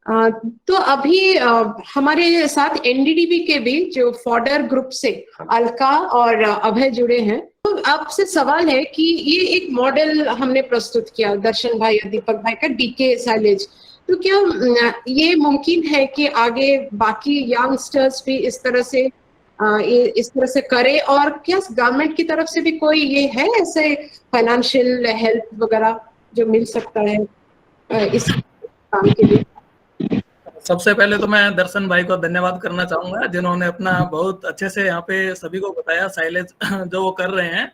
तो अभी हमारे साथ एनडीडीबी के भी जो फॉडर ग्रुप से अलका और अभय जुड़े हैं। तो आपसे सवाल है कि ये एक मॉडल हमने प्रस्तुत किया दर्शन भाई और दीपक भाई का, डीके साइलेज, तो क्या ये मुमकिन है कि आगे बाकी यंगस्टर्स भी इस तरह से करे? और क्या गवर्नमेंट की तरफ से भी कोई ये है ऐसे फाइनेंशियल हेल्प वगैरह जो मिल सकता है इस काम के लिए? सबसे पहले तो मैं दर्शन भाई को धन्यवाद करना चाहूंगा, जिन्होंने अपना बहुत अच्छे से यहाँ पे सभी को बताया साइलेज जो वो कर रहे हैं,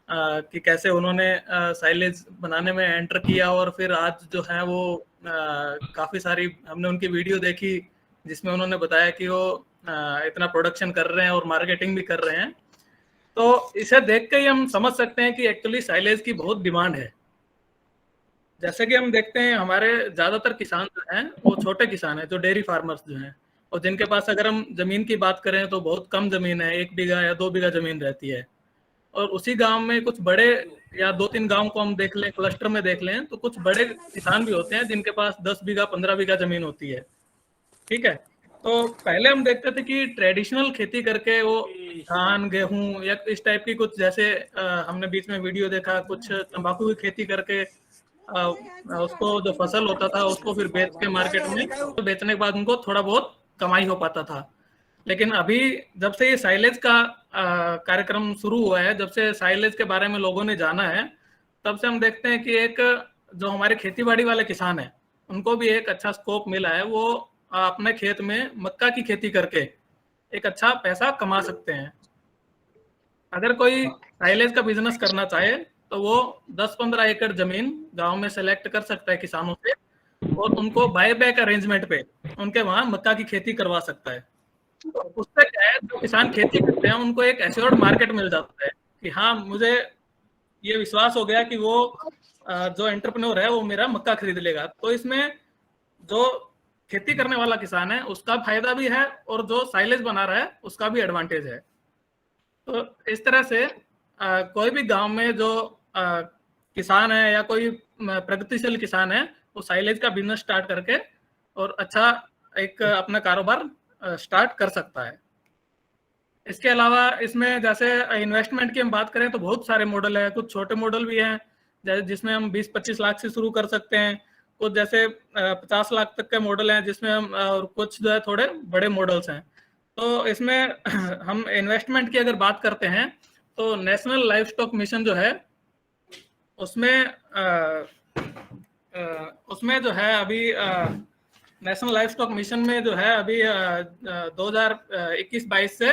कि कैसे उन्होंने साइलेज बनाने में एंटर किया और फिर आज जो है वो काफी सारी हमने उनकी वीडियो देखी जिसमें उन्होंने बताया कि वो इतना प्रोडक्शन कर रहे हैं और मार्केटिंग भी कर रहे हैं। तो इसे देख के ही हम समझ सकते हैं कि एक्चुअली साइलेज की बहुत डिमांड है। जैसे कि हम देखते हैं हमारे ज्यादातर किसान जो हैं वो छोटे किसान हैं, जो डेयरी फार्मर्स जो हैं, और जिनके पास अगर हम जमीन की बात करें तो बहुत कम जमीन है, 1 बीघा या 2 बीघा जमीन रहती है। और उसी गांव में कुछ बड़े या 2-3 गांव को हम देख लें, क्लस्टर में देख लें, तो कुछ बड़े किसान भी होते हैं जिनके पास 10 बीघा 15 बीघा जमीन होती है। ठीक है, तो पहले हम देखते थे कि ट्रेडिशनल खेती करके वो धान गेहूं या इस टाइप की कुछ, जैसे हमने बीच में वीडियो देखा कुछ तंबाकू की खेती करके उसको जो फसल होता था उसको फिर बेच के मार्केट में, तो बेचने के बाद उनको थोड़ा बहुत कमाई हो पाता था। लेकिन अभी जब से ये साइलेज का कार्यक्रम शुरू हुआ है, जब से साइलेज के बारे में लोगों ने जाना है, तब से हम देखते हैं कि एक जो हमारे खेती बाड़ी वाले किसान हैं उनको भी एक अच्छा स्कोप मिला है। वो अपने खेत में मक्का की खेती करके एक अच्छा पैसा कमा सकते हैं। अगर कोई साइलेज का बिजनेस करना चाहे तो वो 10-15 एकड़ जमीन गांव में सेलेक्ट कर सकता है किसानों से, और उनको बाय बैक अरेंजमेंट पे उनके वहां मक्का की खेती करवा सकता है। तो उससे क्या है, जो किसान खेती करते हैं उनको एक एश्योर्ड मार्केट मिल जाता है कि हाँ, मुझे ये विश्वास हो गया कि वो जो एंटरप्रेन्योर है वो मेरा मक्का खरीद लेगा। तो इसमें जो खेती करने वाला किसान है उसका फायदा भी है और जो साइलेज बना रहा है उसका भी एडवांटेज है। तो इस तरह से कोई भी गांव में जो किसान है या कोई प्रगतिशील किसान है वो साइलेज का बिजनेस स्टार्ट करके और अच्छा एक अपना कारोबार स्टार्ट कर सकता है। इसके अलावा इसमें जैसे इन्वेस्टमेंट की हम बात करें तो बहुत सारे मॉडल है। कुछ छोटे मॉडल भी हैं जैसे जिसमें हम 20-25 लाख से शुरू कर सकते हैं, कुछ जैसे 50 लाख तक के मॉडल हैं जिसमें हम, और कुछ जो है थोड़े बड़े मॉडल्स हैं। तो इसमें हम इन्वेस्टमेंट की अगर बात करते हैं तो नेशनल लाइफ स्टॉक मिशन जो है उसमें जो है अभी नेशनल लाइफ स्टॉक मिशन में जो है अभी 2021-22 से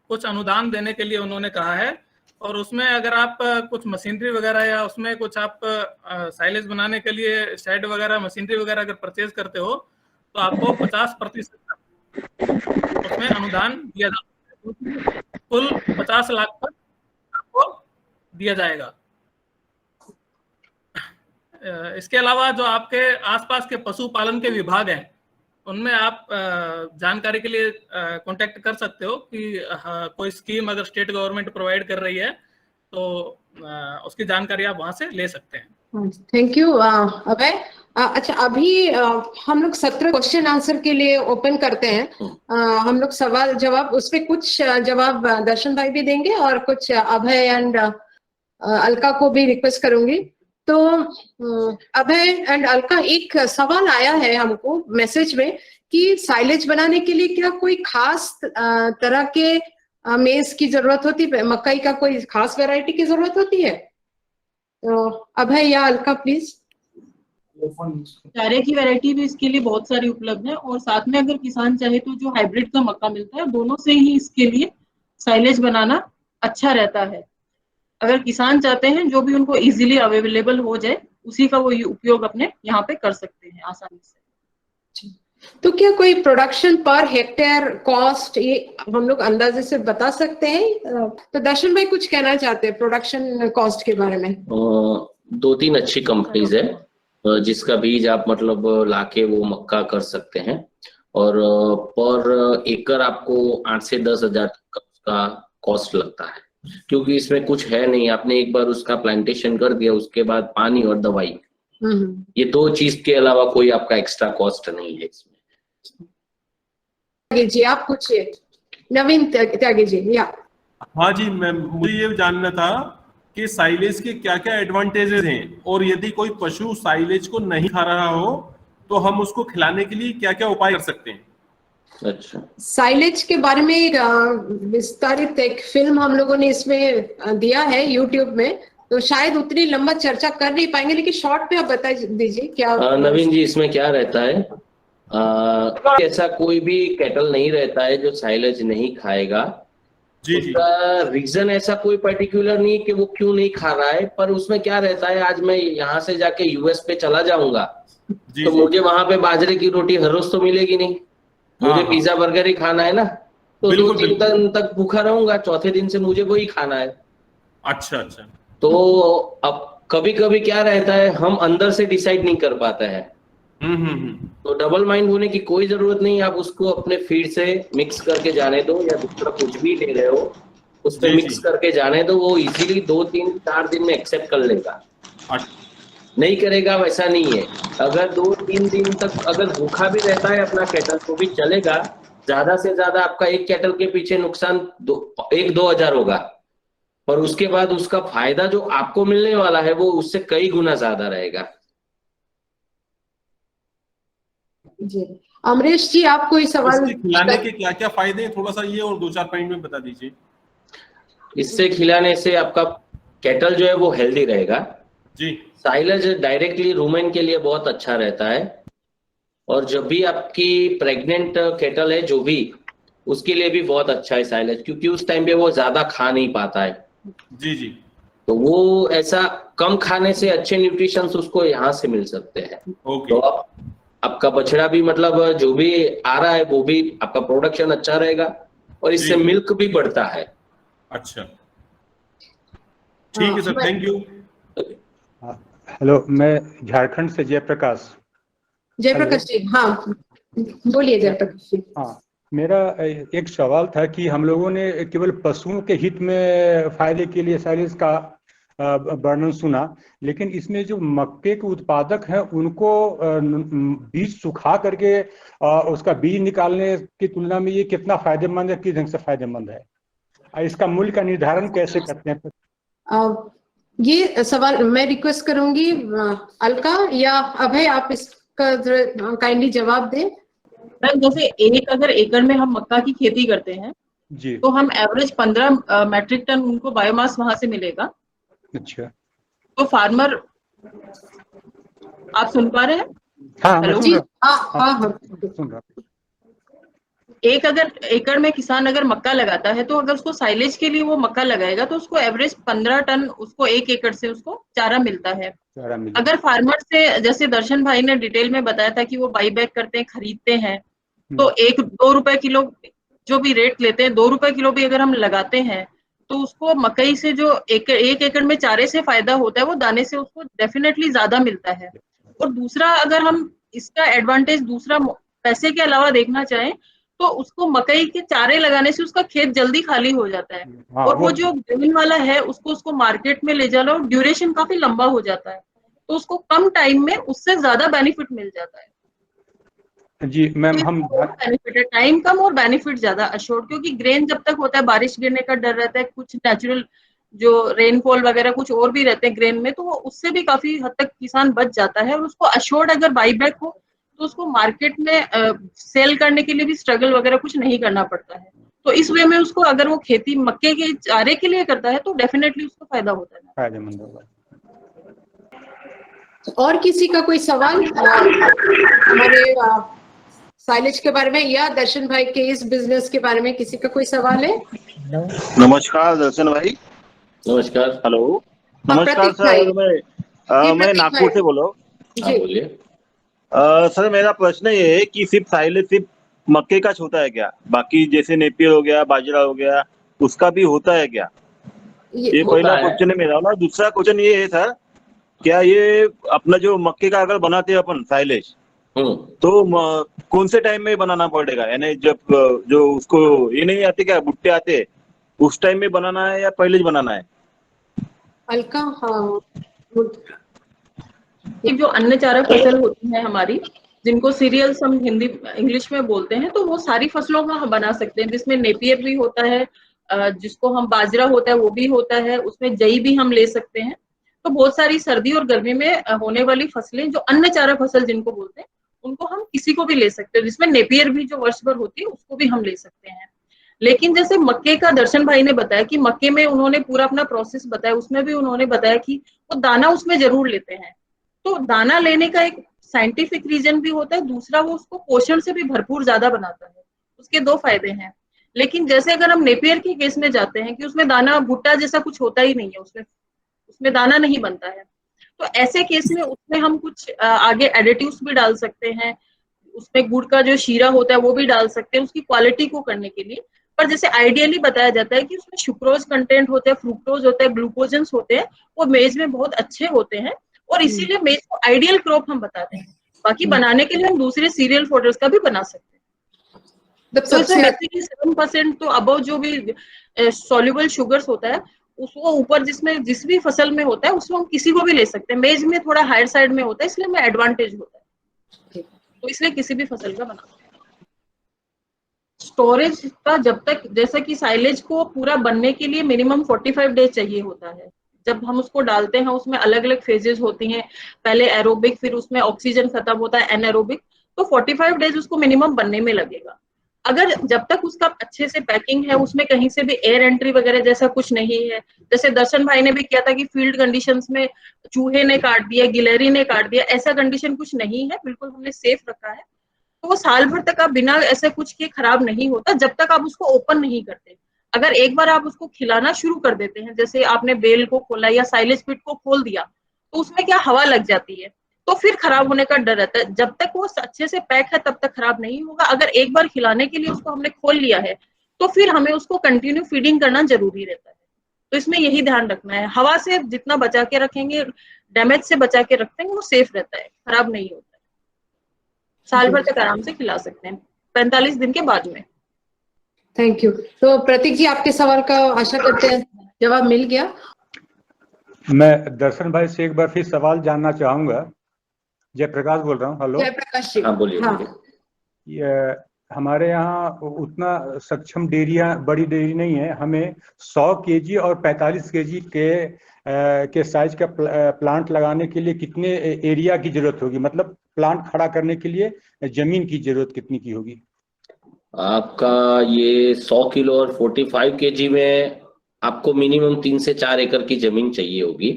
कुछ अनुदान देने के लिए उन्होंने कहा है। और उसमें अगर आप कुछ मशीनरी वगैरह या उसमें कुछ आप साइलेज बनाने के लिए शेड वगैरह मशीनरी वगैरह अगर परचेज करते हो तो आपको 50% उसमें अनुदान दिया जाता है। कुल 50 लाख तक आपको दिया जाएगा। इसके अलावा जो आपके आसपास के पशुपालन के विभाग हैं उनमें आप जानकारी के लिए कांटेक्ट कर सकते हो कि कोई स्कीम अगर स्टेट गवर्नमेंट प्रोवाइड कर रही है तो उसकी जानकारी आप वहां से ले सकते हैं। थैंक यू अभय। अच्छा, अभी हम लोग 17 क्वेश्चन आंसर के लिए ओपन करते हैं। हम लोग सवाल जवाब, उसपे कुछ जवाब दर्शन भाई भी देंगे और कुछ अभय एंड अलका को भी रिक्वेस्ट करूंगी। तो अभय एंड अलका, एक सवाल आया है हमको मैसेज में कि साइलेज बनाने के लिए क्या कोई खास तरह के मेज की जरूरत होती है, मकई का कोई खास वैरायटी की जरूरत होती है? तो अभय या अलका प्लीज। चारे की वैरायटी भी इसके लिए बहुत सारी उपलब्ध है, और साथ में अगर किसान चाहे तो जो हाइब्रिड का मक्का मिलता है दोनों से ही इसके लिए साइलेज बनाना अच्छा रहता है। अगर किसान चाहते हैं जो भी उनको इजीली अवेलेबल हो जाए उसी का वो उपयोग अपने यहाँ पे कर सकते हैं आसानी से। तो क्या कोई प्रोडक्शन पर हेक्टेयर कॉस्ट ये हम लोग अंदाजे से बता सकते हैं? तो दर्शन भाई कुछ कहना चाहते हैं प्रोडक्शन कॉस्ट के बारे में? 2-3 अच्छी कंपनीज है जिसका बीज आप मतलब लाके वो मक्का कर सकते हैं और पर एकड़ आपको 8 से 10 हजार तक का कॉस्ट लगता है, क्योंकि इसमें कुछ है नहीं। आपने एक बार उसका प्लांटेशन कर दिया, उसके बाद पानी और दवाई, ये 2 चीज के अलावा कोई आपका एक्स्ट्रा कॉस्ट नहीं है इसमें। जी आप पूछिए नवीन त्यागी जी। या हाँ जी, मुझे ये जानना था कि साइलेज के क्या क्या एडवांटेजेस हैं और यदि कोई पशु साइलेज को नहीं खा रहा हो तो हम उसको खिलाने के लिए क्या क्या उपाय कर सकते हैं? अच्छा, साइलेज के बारे में एक विस्तारित एक फिल्म हम लोगों ने इसमें दिया है यूट्यूब में, तो शायद उतनी लंबा चर्चा कर नहीं पाएंगे, लेकिन शॉर्ट में आप बता दीजिए क्या। नवीन जी इसमें क्या रहता है, ऐसा कोई भी कैटल नहीं रहता है जो साइलेज नहीं खाएगा। जी उसका रीजन ऐसा कोई पर्टिकुलर नहीं कि वो क्यों नहीं खा रहा है, पर उसमें क्या रहता है, आज मैं यहाँ से जाके यूएस पे चला जाऊंगा तो मुझे वहां पे बाजरे की रोटी हर रोज तो मिलेगी नहीं, मुझे पिज्जा बर्गर ही खाना है ना, तो 2-3 दिन तक भूखा रहूंगा, चौथे दिन से मुझे वही खाना है। अच्छा अच्छा। तो अब कभी कभी क्या रहता है, हम अंदर से डिसाइड नहीं कर पाते हैं। तो डबल माइंड होने की कोई जरूरत नहीं, आप उसको अपने फीड से मिक्स करके जाने दो, या दूसरा कुछ भी ले रहे हो उस पर मिक्स करके जाने दो, वो इजीली 2-3-4 दिन में एक्सेप्ट कर लेगा। नहीं करेगा वैसा नहीं है, अगर 2-3 दिन तक अगर भूखा भी रहता है अपना कैटल तो भी चलेगा। ज्यादा से ज्यादा आपका एक कैटल के पीछे नुकसान 1-2 हजार होगा, पर उसके बाद उसका फायदा जो आपको मिलने वाला है वो उससे कई गुना ज्यादा रहेगा। जी अमरीश जी आप कोई सवाल? खिलाने के क्या क्या फायदे हैं, थोड़ा सा ये और 2-4 पॉइंट में बता दीजिए। इससे खिलाने से आपका कैटल जो है वो हेल्दी रहेगा जी। साइलेज डायरेक्टली रूमेन के लिए बहुत अच्छा रहता है, और जब भी आपकी प्रेग्नेंट कैटल है जो भी, उसके लिए भी बहुत अच्छा है साइलेज, क्योंकि उस टाइम पे वो ज्यादा खा नहीं पाता है। जी जी। तो वो ऐसा कम खाने से अच्छे न्यूट्रिशंस उसको यहाँ से मिल सकते हैं। तो आपका बछड़ा भी मतलब जो भी आ रहा है वो भी आपका प्रोडक्शन अच्छा रहेगा, और इससे मिल्क भी बढ़ता है। अच्छा ठीक है सर, थैंक यू। हेलो, मैं झारखंड से जयप्रकाश। जयप्रकाश जी, हाँ बोलिए जयप्रकाश जी। हाँ, मेरा एक सवाल था कि हम लोगों ने केवल पशुओं के हित में फायदे के लिए साइलेज का वर्णन सुना, लेकिन इसमें जो मक्के के उत्पादक हैं उनको बीज सुखा करके उसका बीज निकालने की तुलना में ये कितना फायदेमंद है, किस ढंग से फायदेमंद है, इसका मूल्य का निर्धारण कैसे करते हैं? ये सवाल मैं रिक्वेस्ट करूंगी अलका या अभय, आप इसका काइंडली जवाब दें। जैसे अगर एकड़ में हम मक्का की खेती करते हैं जी, तो हम एवरेज 15 मैट्रिक टन उनको बायोमास वहां से मिलेगा। अच्छा, तो फार्मर, आप सुन पा रहे हैं? हाँ हेलो जी, हाँ सुन रहा। अगर एकड़ में किसान अगर मक्का लगाता है तो अगर उसको साइलेज के लिए वो मक्का लगाएगा तो उसको एवरेज 15 टन उसको 1 एकड़ से उसको चारा मिलता है। अगर फार्मर से, जैसे दर्शन भाई ने डिटेल में बताया था कि वो बाई बैक करते हैं, खरीदते हैं, तो 1-2 रुपए किलो जो भी रेट लेते हैं, 2 रुपए किलो भी अगर हम लगाते हैं तो उसको मकई से जो 1 एकड़ में चारे से फायदा होता है वो दाने से उसको डेफिनेटली ज्यादा मिलता है। और दूसरा, अगर हम इसका एडवांटेज दूसरा पैसे के अलावा देखना चाहें तो उसको मकई के चारे लगाने से उसका खेत जल्दी खाली हो जाता है। और वो जो ग्रेन वाला है उसको मार्केट में ले जाना, ड्यूरेशन काफी लंबा हो जाता है, तो उसको कम टाइम में उससे ज्यादा बेनिफिट मिल जाता है। जी मैम, हम बेनिफिट है, टाइम कम और बेनिफिट ज्यादा अश्योर्ड, क्योंकि ग्रेन जब तक होता है बारिश गिरने का डर रहता है, कुछ नेचुरल जो रेनफॉल वगैरह कुछ और भी रहते हैं ग्रेन में, तो वो उससे भी काफी हद तक किसान बच जाता है। और उसको अश्योर्ड अगर बाईबैक हो तो उसको मार्केट में सेल करने के लिए भी स्ट्रगल वगैरह कुछ नहीं करना पड़ता है। तो इस वे में उसको, अगर वो खेती मक्के के चारे के लिए करता है तो डेफिनेटली उसको फायदा होता है, फायदेमंद होगा। और किसी का कोई सवाल हमारे साइलेज के बारे में या दर्शन भाई के इस बिजनेस के बारे में किसी का कोई सवाल है? नमस्कार दर्शन भाई। नमस्कार। हेलो। हाँ, नमस्कार प्रतीक भाई। सर, मैं प्रतीक नागपुर भाई। से बोल रहा हूँ। हाँ जी। बोलिए। सर मेरा प्रश्न ये है कि सिर्फ साइलेज सिर्फ मक्के का होता है क्या? बाकी जैसे नेपियर हो गया, बाजरा हो गया, उसका भी होता है क्या? ये होता पहला है। क्वेश्चन है मेरा। ना दूसरा क्वेश्चन ये है सर, क्या ये अपना जो मक्के का अगर बनाते हैं अपन साइलेज, तो कौन से टाइम में बनाना पड़ेगा? यानी जब जो उसको ये नहीं आते क्या, भुट्टे आते, उस टाइम में बनाना है या पहले ही बनाना है? हल्का, हाँ। ये जो अन्न चारा फसल होती है हमारी, जिनको सीरियल्स हम हिंदी इंग्लिश में बोलते हैं, तो वो सारी फसलों का हम बना सकते हैं, जिसमें नेपियर भी होता है, जिसको हम बाजरा होता है वो भी होता है, उसमें जई भी हम ले सकते हैं। तो बहुत सारी सर्दी और गर्मी में होने वाली फसलें, जो अन्न चारा फसल जिनको बोलते हैं, उनको हम किसी को भी ले सकते हैं, जिसमें नेपियर भी जो वर्ष भर होती है उसको भी हम ले सकते हैं। लेकिन जैसे मक्के का दर्शन भाई ने बताया कि मक्के में उन्होंने पूरा अपना प्रोसेस बताया, उसमें भी उन्होंने बताया कि वो दाना उसमें जरूर लेते हैं। तो दाना लेने का एक साइंटिफिक रीजन भी होता है, दूसरा वो उसको पोषण से भी भरपूर ज्यादा बनाता है, उसके दो फायदे हैं। लेकिन जैसे अगर हम नेपियर के केस में जाते हैं कि उसमें दाना भुट्टा जैसा कुछ होता ही नहीं है, उसमें दाना नहीं बनता है, तो ऐसे केस में उसमें हम कुछ आगे एडिटिव्स भी डाल सकते हैं, उसमें गुड़ का जो शीरा होता है वो भी डाल सकते हैं उसकी क्वालिटी को करने के लिए। पर जैसे आइडियली बताया जाता है कि उसमें सुक्रोज कंटेंट होता है, फ्रुक्टोज होता है, ग्लूकोजेंस होते हैं, वो मेज में बहुत अच्छे होते हैं, और इसीलिए मेज को आइडियल क्रॉप हम बताते हैं। बाकी बनाने के लिए हम दूसरे सीरियल फोडर्स का भी बना सकते हैं। तो इसमें बेसिकली 7% तो अबव जो भी सॉल्युबल शुगर्स होता है, उसको ऊपर जिसमें जिस भी फसल में होता है उसको हम किसी को भी ले सकते हैं। मेज में थोड़ा हायर साइड में होता है, इसलिए हमें एडवांटेज होता है, तो इसलिए किसी भी फसल का बना। स्टोरेज का जब तक, जैसा कि साइलेज को पूरा बनने के लिए मिनिमम 45 डेज चाहिए होता है। जब हम उसको डालते हैं उसमें अलग अलग फेजेस होती हैं, पहले एरोबिक, फिर उसमें ऑक्सीजन खत्म होता है, एनएरोबिक, तो 45 डेज उसको मिनिमम बनने में लगेगा। अगर जब तक उसका अच्छे से पैकिंग है, उसमें कहीं से भी एयर एंट्री वगैरह जैसा कुछ नहीं है, जैसे दर्शन भाई ने भी किया था कि फील्ड कंडीशंस में चूहे ने काट दिया, गिलहरी ने काट दिया, ऐसा कंडीशन कुछ नहीं है, बिल्कुल हमने सेफ रखा है। तो वो साल भर तक आप बिना ऐसे कुछ के खराब नहीं होता, जब तक आप उसको ओपन नहीं करते। अगर एक बार आप उसको खिलाना शुरू कर देते हैं, जैसे आपने बेल को खोला या साइलेज पिट को खोल दिया, तो उसमें क्या हवा लग जाती है, तो फिर खराब होने का डर रहता है। जब तक वो अच्छे से पैक है तब तक खराब नहीं होगा। अगर एक बार खिलाने के लिए उसको हमने खोल लिया है, तो फिर हमें उसको कंटिन्यू फीडिंग करना जरूरी रहता है। तो इसमें यही ध्यान रखना है, हवा से जितना बचा के रखेंगे, डैमेज से बचा के रखेंगे, वो सेफ रहता है, खराब नहीं होता है, साल भर तक आराम से खिला सकते हैं 45 दिन के बाद में। Thank you. तो प्रतीक जी, आपके सवाल का आशा करते हैं जवाब मिल गया। मैं दर्शन भाई से एक बार फिर सवाल जानना चाहूंगा। जयप्रकाश बोल रहा हूँ। हेलो जयप्रकाश जी। हाँ बोलिए। ये हमारे यहाँ उतना सक्षम डेयरियां, बड़ी डेयरी नहीं है। हमें 100 केजी और 45 केजी के साइज का प्लांट लगाने के लिए कितने एरिया की जरूरत होगी? मतलब प्लांट खड़ा करने के लिए जमीन की जरूरत कितनी की होगी? आपका ये 100 किलो और 45 केजी में आपको मिनिमम 3 से 4 एकड़ की जमीन चाहिए होगी,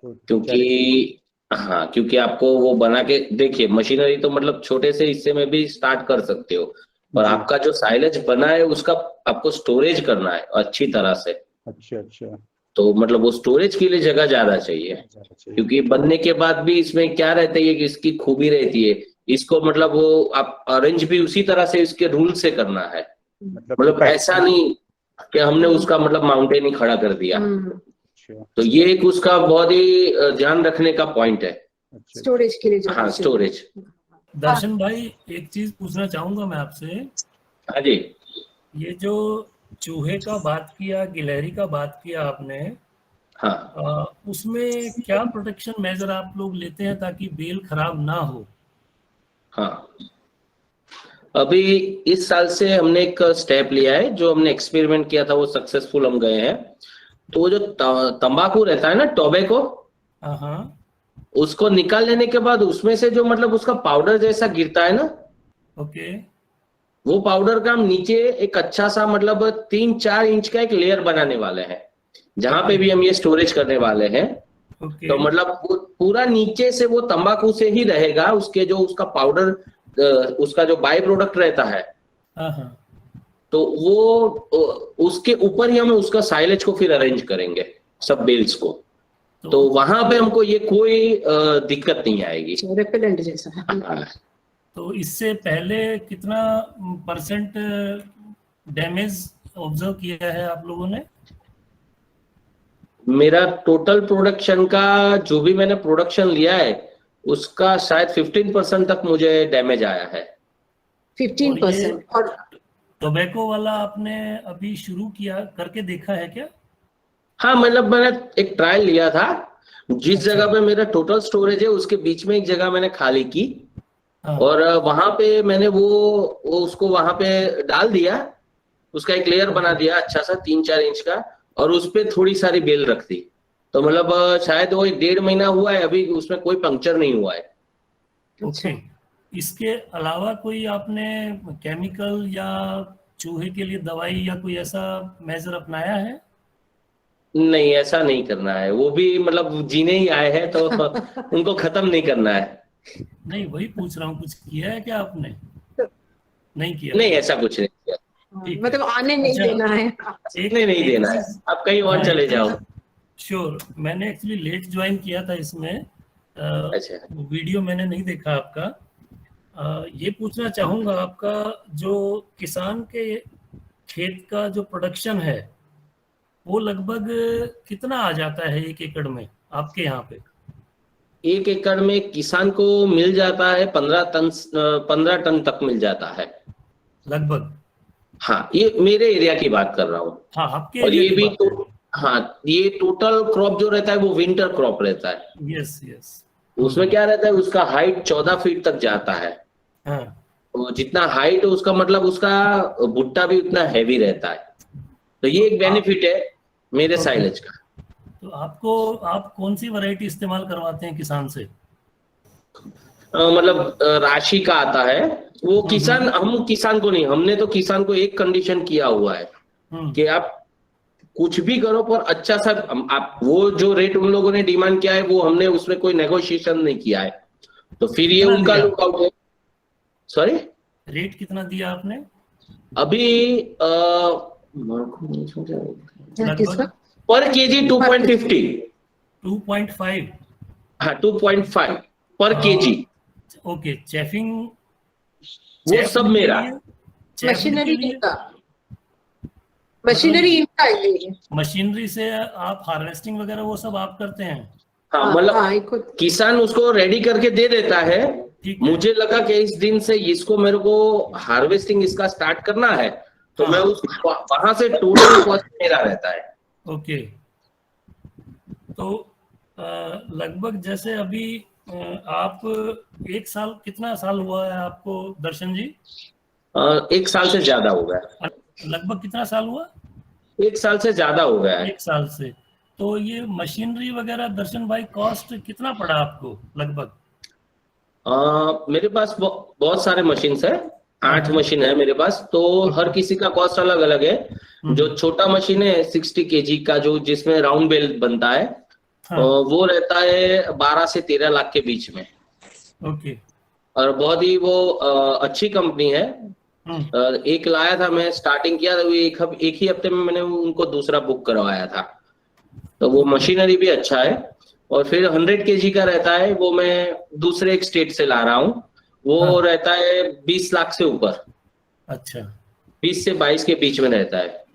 क्योंकि हाँ, क्योंकि आपको वो बना के देखिए, मशीनरी तो मतलब छोटे से हिस्से में भी स्टार्ट कर सकते हो, पर आपका जो साइलेज बना है उसका आपको स्टोरेज करना है अच्छी तरह से। अच्छा। तो मतलब वो स्टोरेज के लिए जगह ज्यादा चाहिए, क्योंकि बनने के बाद भी इसमें क्या रहता है कि इसकी खूबी रहती है, इसको मतलब वो आप अरेंज भी उसी तरह से इसके रूल से करना है। मतलब ऐसा नहीं कि हमने उसका मतलब माउंटेन ही खड़ा कर दिया। तो ये एक उसका बहुत ही ध्यान रखने का पॉइंट है, स्टोरेज के लिए। हाँ, स्टोरेज। दर्शन भाई, एक चीज पूछना चाहूंगा मैं आपसे। हाँ जी। ये जो चूहे का बात किया, गिलहरी का बात किया आपने, हाँ, उसमें क्या प्रोटेक्शन मेजर आप लोग लेते हैं ताकि बेल खराब ना हो? हाँ, अभी इस साल से हमने एक स्टेप लिया है, जो हमने एक्सपेरिमेंट किया था वो सक्सेसफुल हम गए हैं। तो वो जो तंबाकू रहता है ना, टोबैको, उसको निकाल लेने के बाद उसमें से जो मतलब उसका पाउडर जैसा गिरता है ना, ओके, वो पाउडर का हम नीचे एक अच्छा सा मतलब 3-4 इंच का एक लेयर बनाने वाले हैं, जहां पे भी हम ये स्टोरेज करने वाले हैं। तो मतलब पूरा नीचे से वो तंबाकू से ही रहेगा, उसके जो उसका पाउडर उसका जो बाय प्रोडक्ट रहता है, हाँ हाँ, तो वो उसके ऊपर ही हम उसका साइलेज को फिर अरेंज करेंगे, सब बेल्स को। तो वहां पे हमको ये कोई दिक्कत नहीं आएगी, रिपेलेंट जैसा। हाँ। तो इससे पहले कितना परसेंट डैमेज ऑब्जर्व किया है आप लोगों ने? मेरा टोटल प्रोडक्शन का जो भी मैंने प्रोडक्शन लिया है उसका शायद 15% तक मुझे डैमेज आया है। 15%। और टोबैको वाला आपने अभी शुरू किया करके देखा है क्या? हाँ, मतलब मैंने एक ट्रायल लिया था, जिस जगह पे मेरा टोटल स्टोरेज है उसके बीच में एक जगह मैंने खाली की, और वहां पे मैंने वो उसको वहां पे डाल दिया, उसका एक लेयर बना दिया अच्छा सा 3-4 इंच का, और उस पे थोड़ी सारी बेल रख दी। तो मतलब शायद वो 1.5 महीना हुआ है, अभी उसमें कोई पंक्चर नहीं हुआ है। ओके। इसके अलावा कोई आपने केमिकल या चूहे के लिए दवाई या कोई ऐसा मेजर अपनाया है? नहीं, ऐसा नहीं करना है, वो भी मतलब जीने ही आए हैं तो उनको खत्म नहीं करना है। नहीं, वही पूछ रहा हूँ, कुछ किया है क्या आपने? नहीं किया? नहीं, ऐसा कुछ नहीं किया, मतलब आने नहीं देना है। नहीं देना है, आप कहीं और चले जाओ। श्योर। मैंने एक्चुअली लेट ज्वाइन किया था इसमें, अच्छा, वीडियो मैंने नहीं देखा आपका। ये पूछना चाहूंगा, आपका जो किसान के खेत का जो प्रोडक्शन है वो लगभग कितना आ जाता है 1 एकड़ में आपके यहाँ पे? 1 एकड़ में किसान को मिल जाता है 15 टन तक मिल जाता है लगभग। हाँ, ये मेरे एरिया की बात कर रहा हूँ। हाँ, आपके और एरिया ये की भी बात तो हाँ, ये टोटल क्रॉप जो रहता है वो विंटर क्रॉप रहता है। Yes yes. उसमें क्या रहता है, उसका हाइट 14 फीट तक जाता है। हाँ। तो जितना हाइट है उसका मतलब उसका भुट्टा भी उतना हैवी रहता है। तो ये एक बेनिफिट है मेरे साइलेज का। तो आप कौन सी वैरायटी इस्तेमाल करवाते हैं किसान से? मतलब राशि का आता है वो किसान, हम किसान को नहीं, हमने तो किसान को एक कंडीशन किया हुआ है कि आप कुछ भी करो पर अच्छा सा, आप वो जो रेट उन लोगों ने डिमांड किया है वो हमने उसमें कोई नेगोशिएशन नहीं किया है, तो फिर ये उनका लुकआउट है। सॉरी, रेट कितना दिया आपने अभी? लगभग पर केजी 2.50। 2.5? हाँ, 2.5 पर केजी। ओके। चेफिंग वो सब मेरा मशीनरी का, मशीनरी इनका है। मशीनरी से आप हार्वेस्टिंग वगैरह वो सब आप करते हैं? हाँ, मतलब किसान उसको रेडी करके दे देता है, मुझे लगा कि इस दिन से इसको मेरे को हार्वेस्टिंग इसका स्टार्ट करना है, तो मैं उस वहां से टोटल कॉस्ट मेरा रहता है। ओके। तो लगभग जैसे अभी आप 1 साल, कितना साल हुआ है आपको दर्शन जी? 1 साल से ज्यादा हो गया। लगभग कितना साल हुआ? 1 साल से ज्यादा हो गया है। 1 साल से। तो ये मशीनरी वगैरह दर्शन भाई कॉस्ट कितना पड़ा आपको लगभग? मेरे पास बहुत सारे मशीन है, 8 मशीन है मेरे पास, तो हर किसी का कॉस्ट अलग अलग है। जो छोटा मशीन है 60 kg का, जो जिसमें राउंड बेल बनता है, वो रहता है 12 से 13 लाख के बीच में। ओके। और बहुत ही वो अच्छी कंपनी है। एक लाया था मैं, स्टार्टिंग किया था, एक ही हफ्ते में मैंने उनको दूसरा बुक करवाया था, तो वो मशीनरी भी अच्छा है। और फिर 100 kg का रहता है, वो मैं दूसरे एक स्टेट से ला रहा हूँ, वो रहता है 20 लाख से ऊपर। अच्छा। 20 से 22 के बीच में रहता है।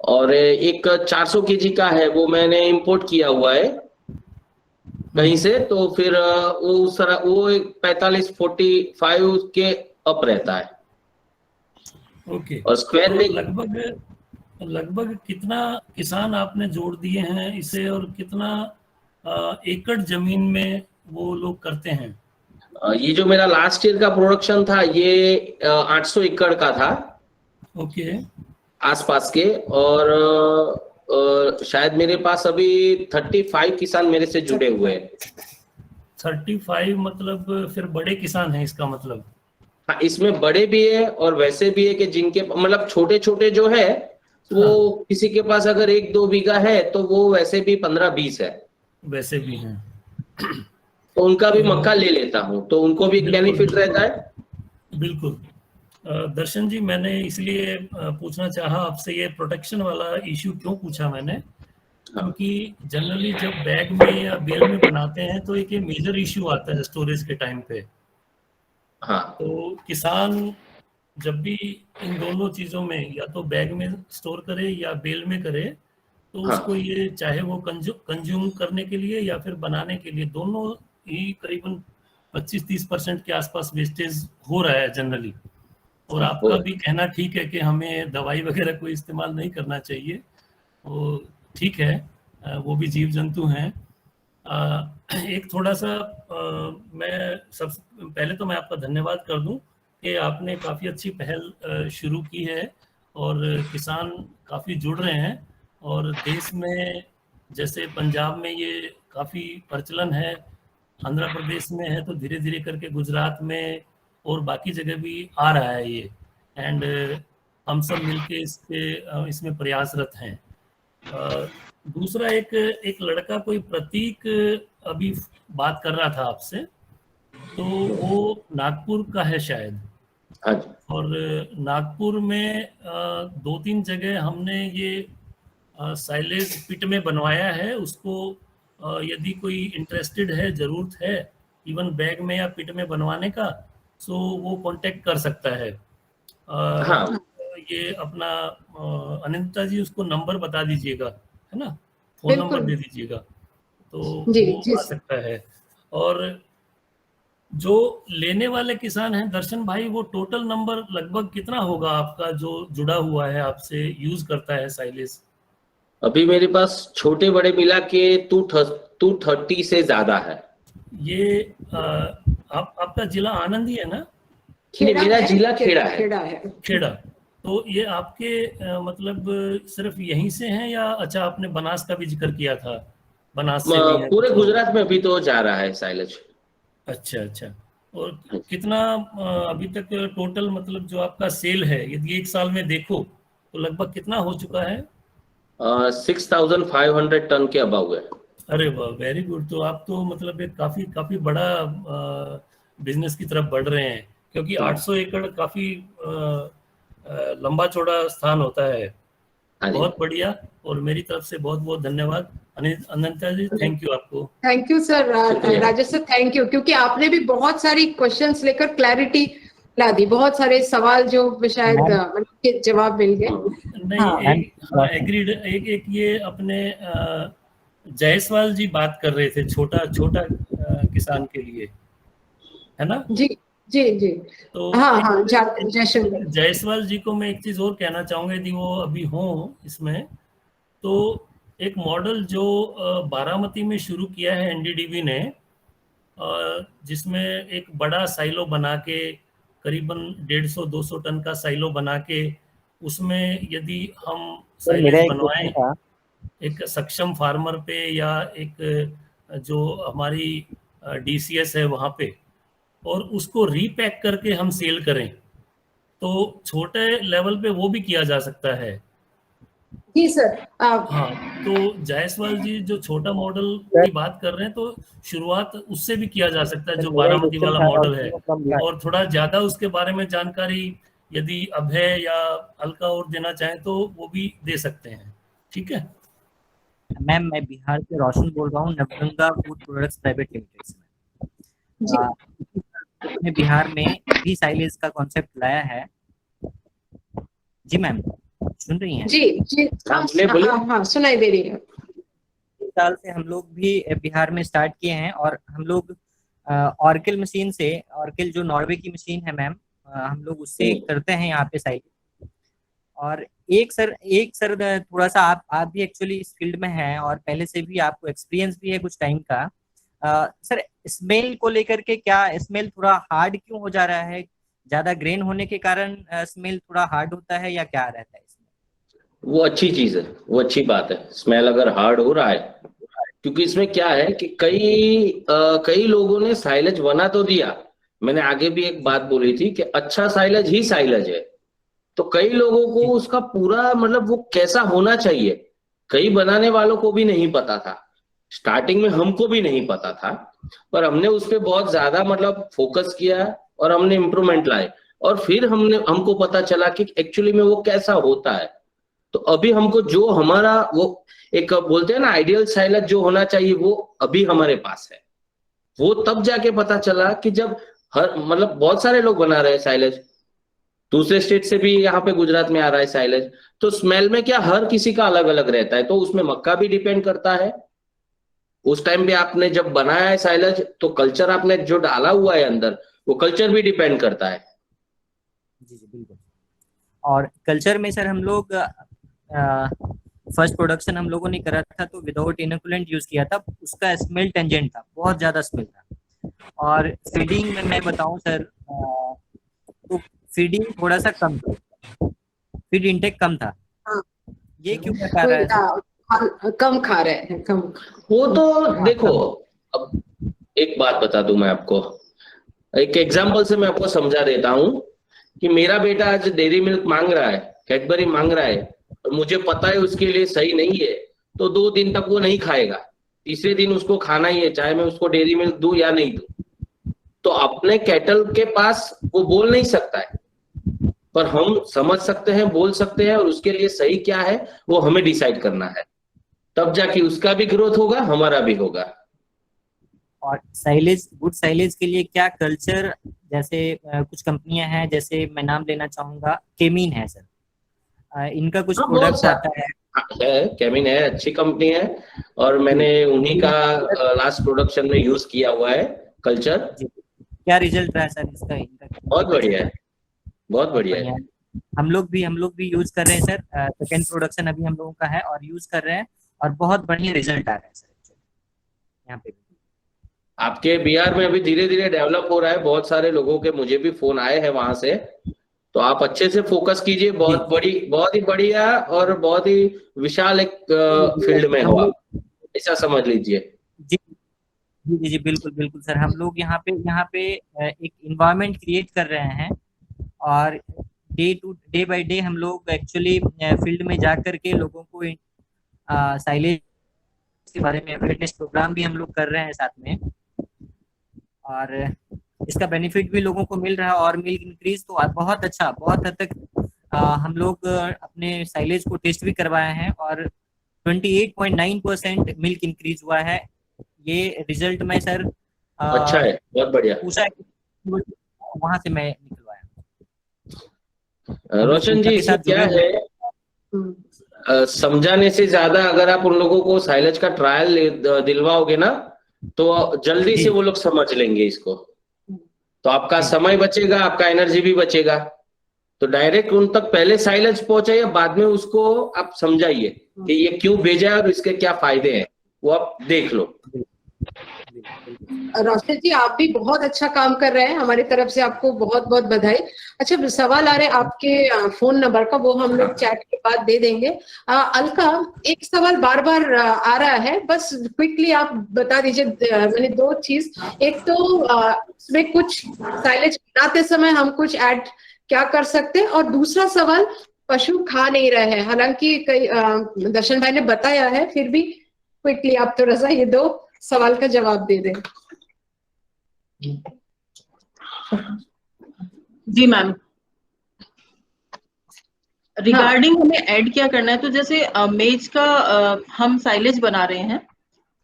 और एक 400 kg का है, वो मैंने इंपोर्ट किया हुआ है कहीं से, तो फिर वो 45-45 के अप रहता है। ओके। और स्क्वायर तो लगभग कितना किसान आपने जोड़ दिए हैं इसे, और कितना एकड़ जमीन में वो लोग करते हैं? ये जो मेरा लास्ट ईयर का प्रोडक्शन था ये 800 एकड़ का था। ओके। आसपास के, और शायद मेरे पास अभी 35 किसान मेरे से जुड़े हुए हैं। 35 मतलब फिर बड़े किसान हैं इसका मतलब? हाँ, इसमें बड़े भी है और वैसे भी है कि जिनके मतलब छोटे छोटे जो है वो किसी के पास अगर 1-2 बीघा है तो वो वैसे भी 15-20 है। वैसे भी हैं। तो उनका भी मक्का ले लेता हूँ, तो उनको भी एक बेनिफिट रहता है। बिल्कुल। दर्शन जी, मैंने इसलिए पूछना चाहा आपसे, ये प्रोटेक्शन वाला इश्यू क्यों पूछा मैंने, क्योंकि जनरली जब बैग में या बेल में बनाते हैं तो एक मेजर इश्यू आता है स्टोरेज के टाइम पे। हाँ। तो किसान जब भी इन दोनों चीजों में, या तो बैग में स्टोर करे या बेल में करे, तो हाँ। उसको ये चाहे वो कंज्यूम करने के लिए या फिर बनाने के लिए, दोनों ही करीबन 25-30% के आसपास वेस्टेज हो रहा है जनरली। और आपका भी कहना ठीक है कि हमें दवाई वगैरह कोई इस्तेमाल नहीं करना चाहिए, वो ठीक है, वो भी जीव जंतु हैं। एक थोड़ा सा मैं सबसे पहले तो मैं आपका धन्यवाद कर दूं कि आपने काफ़ी अच्छी पहल शुरू की है और किसान काफ़ी जुड़ रहे हैं, और देश में जैसे पंजाब में ये काफ़ी प्रचलन है, आंध्र प्रदेश में है, तो धीरे धीरे करके गुजरात में और बाकी जगह भी आ रहा है ये। एंड हम सब मिलके इसमें प्रयासरत हैं। दूसरा, एक लड़का कोई प्रतीक अभी बात कर रहा था आपसे, तो वो नागपुर का है शायद। और नागपुर में 2-3 जगह हमने ये साइलेज पिट में बनवाया है। उसको यदि कोई इंटरेस्टेड है, जरूरत है इवन बैग में या पिट में बनवाने का, सो वो कांटेक्ट कर सकता है। हाँ। ये अपना अनिता जी, उसको नंबर बता दीजिएगा, है ना, फोन नंबर दे दीजिएगा, तो वो आ सकता है। और जो लेने वाले किसान हैं दर्शन भाई, वो टोटल नंबर लगभग कितना होगा आपका जो जुड़ा हुआ है आपसे, यूज करता है साइलेज? अभी मेरे पास छोटे बड़े मिला के 230 से ज्यादा है। ये आपका जिला आनंद ही है ना? मेरा जिला खेड़ा है। खेड़ा। तो ये आपके मतलब सिर्फ यहीं से हैं, या अच्छा आपने बनास का भी जिक्र किया था, बनास से भी है? पूरे गुजरात में अभी तो जा रहा है साइलेज। अच्छा। और कितना अभी तक टोटल, मतलब जो आपका सेल है, यदि 1 साल में देखो तो लगभग कितना हो चुका है? 6500 टन के अबाव है। अरे वाह, वेरी गुड। तो आप तो मतलब एक काफी बड़ा बिजनेस की तरफ बढ़ रहे हैं, क्योंकि 800 एकड़ काफी लंबा चौड़ा स्थान होता है। बहुत बढ़िया, और मेरी तरफ से बहुत बहुत धन्यवाद। अनंता जी, थैंक यू आपको। Thank you sir, Rajesh sir, thank you, क्योंकि आपने भी बहुत सारी क्वेश्चंस लेकर क्लैरिटी ला दी, बहुत सारे सवाल जो शायद के जवाब मिल गए। नहीं, एग्रीड। एक ये अपने जायसवाल जी बात कर रहे थे, छोटा किसान के लिए, है ना? जी। तो हाँ, जायसवाल जी को मैं एक चीज और कहना चाहूंगा, यदि वो अभी हो इसमें, तो एक मॉडल जो बारामती में शुरू किया है एनडीडीबी ने, जिसमें एक बड़ा साइलो बना के, करीबन 150-200 टन का साइलो बना के, उसमें यदि हम साइलेज बनवाएं एक सक्षम फार्मर पे, या एक जो हमारी डीसीएस है वहां पे, और उसको रीपैक करके हम सेल करें, तो छोटे लेवल पे वो भी किया जा सकता है। जी सर। हाँ, तो जायसवाल जी जो छोटा मॉडल की बात कर रहे हैं, तो शुरुआत उससे भी किया जा सकता है, जो बारामती वाला मॉडल है। और थोड़ा ज्यादा उसके बारे में जानकारी यदि अभय या अलका और देना चाहें तो वो भी दे सकते हैं। ठीक है मैम, मैं बिहार से रोशन बोल रहा हूँ, नवगंगा फूड प्रोडक्ट्स प्राइवेट लिमिटेड से। अपने बिहार में भी साइलेज का कॉन्सेप्ट लाया है। जी मैम, सुन रही हैं? जी हाँ, सुनाई दे रही है। 1 साल से हम लोग भी बिहार में स्टार्ट किए हैं, और हम लोग ऑर्किल मशीन से, ऑर्किल जो नॉर्वे की मशीन है मैम, हम लोग उससे करते हैं यहाँ पे साइलेज। और एक सर थोड़ा सा आप भी एक्चुअली इस फील्ड में हैं, और पहले से भी आपको एक्सपीरियंस भी है कुछ टाइम का। सर, स्मेल को लेकर के, क्या स्मेल थोड़ा हार्ड क्यों हो जा रहा है? ज्यादा ग्रेन होने के कारण स्मेल थोड़ा हार्ड होता है, या क्या रहता है इसमें? वो अच्छी चीज है, वो अच्छी बात है, स्मेल अगर हार्ड हो रहा है, क्योंकि इसमें क्या है कि कई लोगों ने साइलेज बना तो दिया। मैंने आगे भी एक बात बोली थी कि अच्छा साइलेज ही साइलेज है, तो कई लोगों को उसका पूरा मतलब वो कैसा होना चाहिए, कई बनाने वालों को भी नहीं पता था। स्टार्टिंग में हमको भी नहीं पता था, पर हमने उस पे बहुत ज्यादा मतलब फोकस किया और हमने इम्प्रूवमेंट लाए, और फिर हमको पता चला कि एक्चुअली में वो कैसा होता है। तो अभी हमको जो हमारा वो एक बोलते हैं ना आइडियल साइलेज जो होना चाहिए, वो अभी हमारे पास है। वो तब जाके पता चला कि जब हर मतलब बहुत सारे लोग बना रहे हैं साइलेज, दूसरे स्टेट से भी यहाँ पे गुजरात में आ रहा है साइलेज, तो स्मेल में क्या हर किसी का अलग अलग रहता है, तो उसमें मक्का भी डिपेंड करता है। उस टाइम पे आपने जब बनाया है साइलेज, तो कल्चर आपने जो डाला हुआ है अंदर, वो कल्चर भी डिपेंड करता है। जी जी बिल्कुल। और कल्चर में सर हम लोग फर्स्ट प्रोडक्शन हम लोगों ने करा था तो विदाउट इनोकुलेंट यूज किया था, उसका स्मेल टेंजेंट था, बहुत ज्यादा स्मेल था। और फीडिंग में मैं बताऊं सर, तो फीडिंग थोड़ा सा कम था, फीड इनटेक कम था। ये क्यों बता रहा है? कम खा रहे हैं, कम। वो तो देखो, अब एक बात बता दूं मैं आपको, एक एग्जांपल से मैं आपको समझा देता हूं कि मेरा बेटा आज डेयरी मिल्क मांग रहा है, कैडबरी मांग रहा है, और मुझे पता है उसके लिए सही नहीं है, तो 2 दिन तक वो नहीं खाएगा, तीसरे दिन उसको खाना ही है, चाहे मैं उसको डेयरी मिल्क दूं या नहीं दूं। तो अपने कैटल के पास वो बोल नहीं सकता है, पर हम समझ सकते हैं, बोल सकते हैं, और उसके लिए सही क्या है वो हमें डिसाइड करना है, तब जाके उसका भी ग्रोथ होगा, हमारा भी होगा। और साइलेज, गुड साइलेज के लिए क्या कल्चर, जैसे कुछ कंपनियां हैं, जैसे मैं नाम लेना चाहूंगा, केमीन है सर, इनका कुछ प्रोडक्ट आता है। केमिन है, अच्छी कंपनी है, और मैंने उन्हीं का लास्ट प्रोडक्शन में यूज किया हुआ है कल्चर। क्या रिजल्ट रहा है सर इसका? बहुत बढ़िया है, बहुत बढ़िया है। हम लोग भी यूज कर रहे हैं सर, सेकेंड प्रोडक्शन अभी हम लोगों का है और यूज कर रहे हैं, और बहुत बढ़िया रिजल्ट आ रहा है सर यहाँ पे। आपके बिहार में अभी धीरे धीरे डेवलप हो रहा है, बहुत सारे लोगों के मुझे भी फोन आए हैं वहां से, तो आप अच्छे से फोकस कीजिए, बहुत ही बढ़िया और बहुत ही विशाल एक फील्ड में हो आप, ऐसा समझ लीजिए। जी जी जी बिल्कुल बिल्कुल सर, हम लोग यहाँ पे एक इन्वायरमेंट क्रिएट कर रहे हैं, और डे बाय डे हम लोग एक्चुअली फील्ड में जा करके लोगों को साइलेज के बारे में अवेयरनेस प्रोग्राम भी हम लोग कर रहे हैं साथ में, और इसका बेनिफिट भी लोगों को मिल रहा है। और मिल्क इंक्रीज तो बहुत अच्छा, बहुत हद तक हम लोग अपने साइलेज को टेस्ट भी करवाए हैं, और 28.9% मिल्क इंक्रीज हुआ है। ये रिजल्ट में सर अच्छा है, बहुत बढ़िया, पूछा वहां से मैं निकलवाया। रोशन जी, इसमें क्या है, समझाने से ज्यादा अगर आप उन लोगों को साइलेज का ट्रायल दिलवाओगे ना, तो जल्दी से वो लोग समझ लेंगे इसको, तो आपका समय बचेगा, आपका एनर्जी भी बचेगा। तो डायरेक्ट उन तक पहले साइलेज पहुंचाइए, बाद में उसको आप समझाइए कि ये क्यों भेजा है और इसके क्या फायदे हैं, वो आप देख लो। रोशन जी, आप भी बहुत अच्छा काम कर रहे हैं, हमारी तरफ से आपको बहुत बहुत बधाई। अच्छा, सवाल आ रहे हैं आपके फोन नंबर का, वो हम लोग चैट के बाद दे देंगे। अलका, एक सवाल बार बार आ रहा है, बस क्विकली आप बता दीजिए। मैंने 2 चीज, एक तो उसमें कुछ साइलेज बनाते समय हम कुछ ऐड क्या कर सकते हैं, और दूसरा सवाल, पशु खा नहीं रहे हैं, हालांकि कई दर्शन भाई ने बताया है, फिर भी क्विकली आप थोड़ा सा ये 2 सवाल का जवाब दे दें। जी मैम, रिगार्डिंग हमें ऐड क्या करना है, तो जैसे मेज का हम साइलेज बना रहे हैं,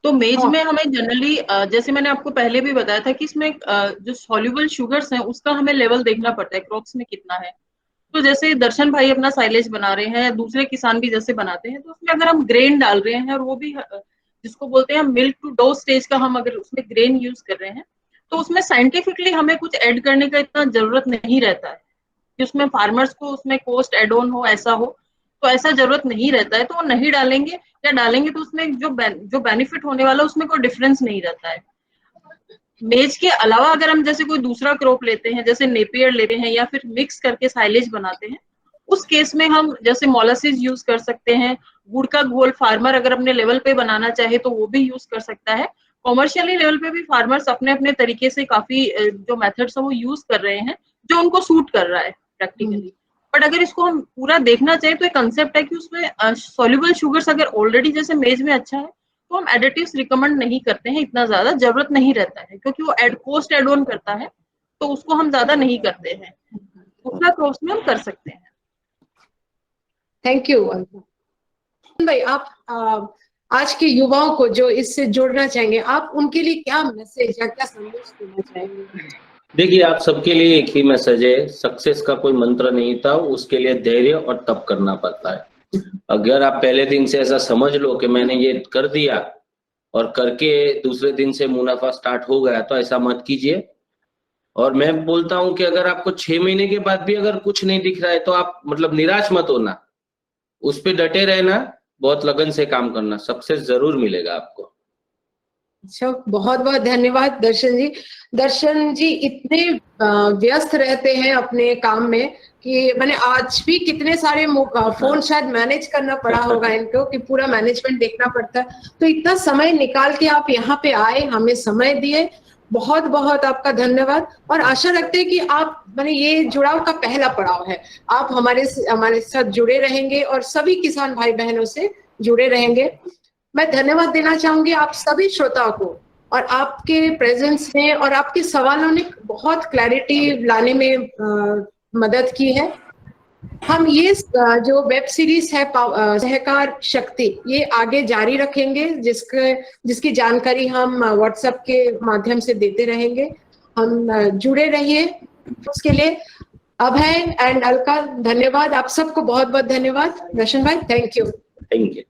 तो मेज में हमें जनरली जैसे मैंने आपको पहले भी बताया था कि इसमें जो सॉल्युबल शुगर्स हैं उसका हमें लेवल देखना पड़ता है, क्रॉप्स में कितना है। तो जैसे दर्शन भाई अपना साइलेज बना रहे हैं, दूसरे किसान भी जैसे बनाते हैं, तो उसमें अगर हम ग्रेन डाल रहे हैं, और वो भी जिसको बोलते हैं मिल्क टू डो स्टेज का, हम अगर उसमें ग्रेन यूज कर रहे हैं, तो उसमें साइंटिफिकली हमें कुछ ऐड करने का इतना जरूरत नहीं रहता है कि उसमें फार्मर्स को उसमें कॉस्ट एड ऑन हो, ऐसा हो, तो ऐसा जरूरत नहीं रहता है, तो वो नहीं डालेंगे, या डालेंगे तो उसमें जो बेनिफिट होने वाला उसमें कोई डिफरेंस नहीं रहता है। मेज के अलावा अगर हम जैसे कोई दूसरा क्रॉप लेते हैं, जैसे नेपियर लेते हैं, या फिर मिक्स करके साइलेज बनाते हैं, उस केस में हम जैसे मोलासिस यूज कर सकते हैं, गुड़ का घोल फार्मर अगर अपने लेवल पे बनाना चाहे तो वो भी यूज कर सकता है। कॉमर्शियली लेवल पे भी फार्मर्स अपने अपने तरीके से काफी जो मेथड्स है वो यूज कर रहे हैं, जो उनको सूट कर रहा है प्रैक्टिकली। बट अगर इसको हम पूरा देखना चाहे तो एक कंसेप्ट है कि उसमें सॉल्युबल शुगर्स अगर ऑलरेडी जैसे मेज में अच्छा है, उसको हम एडिटिव्स रिकमेंड नहीं करते हैं, इतना ज्यादा जरूरत नहीं रहता है, क्योंकि वो कोस्ट एड ऑन करता है, तो उसको हम ज्यादा नहीं करते हैं। दूसरा क्रॉप्स में हम कर सकते हैं। थैंक यू भाई। आप आज के युवाओं को जो इससे जोड़ना चाहेंगे, आप उनके लिए क्या मैसेज या क्या संदेश देना चाहेंगे? देखिए, आप सबके लिए एक ही मैसेज है, सक्सेस का कोई मंत्र नहीं था, उसके लिए धैर्य और तप करना पड़ता है। अगर आप पहले दिन से ऐसा समझ लो कि मैंने ये कर दिया और करके दूसरे दिन से मुनाफा स्टार्ट हो गया, तो ऐसा मत कीजिए। और मैं बोलता हूं कि अगर आपको 6 महीने के बाद भी अगर कुछ नहीं दिख रहा है तो आप मतलब निराश मत होना, उस पे डटे रहना, बहुत लगन से काम करना, सक्सेस जरूर मिलेगा आपको। अच्छा, बहुत बहुत धन्यवाद दर्शन जी। दर्शन जी इतने व्यस्त रहते हैं अपने काम में कि मैंने आज भी कितने सारे फोन शायद मैनेज करना पड़ा होगा इनको, कि पूरा मैनेजमेंट देखना पड़ता है। तो इतना समय निकाल के आप यहाँ पे आए, हमें समय दिए, बहुत बहुत आपका धन्यवाद। और आशा रखते हैं कि आप मैंने ये जुड़ाव का पहला पड़ाव है, आप हमारे साथ जुड़े रहेंगे और सभी किसान भाई बहनों से जुड़े रहेंगे। मैं धन्यवाद देना चाहूंगी आप सभी श्रोताओं को, और आपके प्रेजेंस ने और आपके सवालों ने बहुत क्लैरिटी लाने में मदद की है। हम ये जो वेब सीरीज है सहकार शक्ति, ये आगे जारी रखेंगे, जिसकी जानकारी हम व्हाट्सएप के माध्यम से देते रहेंगे। हम जुड़े रहिए उसके लिए। अभय एंड अलका, धन्यवाद। आप सबको बहुत बहुत धन्यवाद। दर्शन भाई, थैंक यू।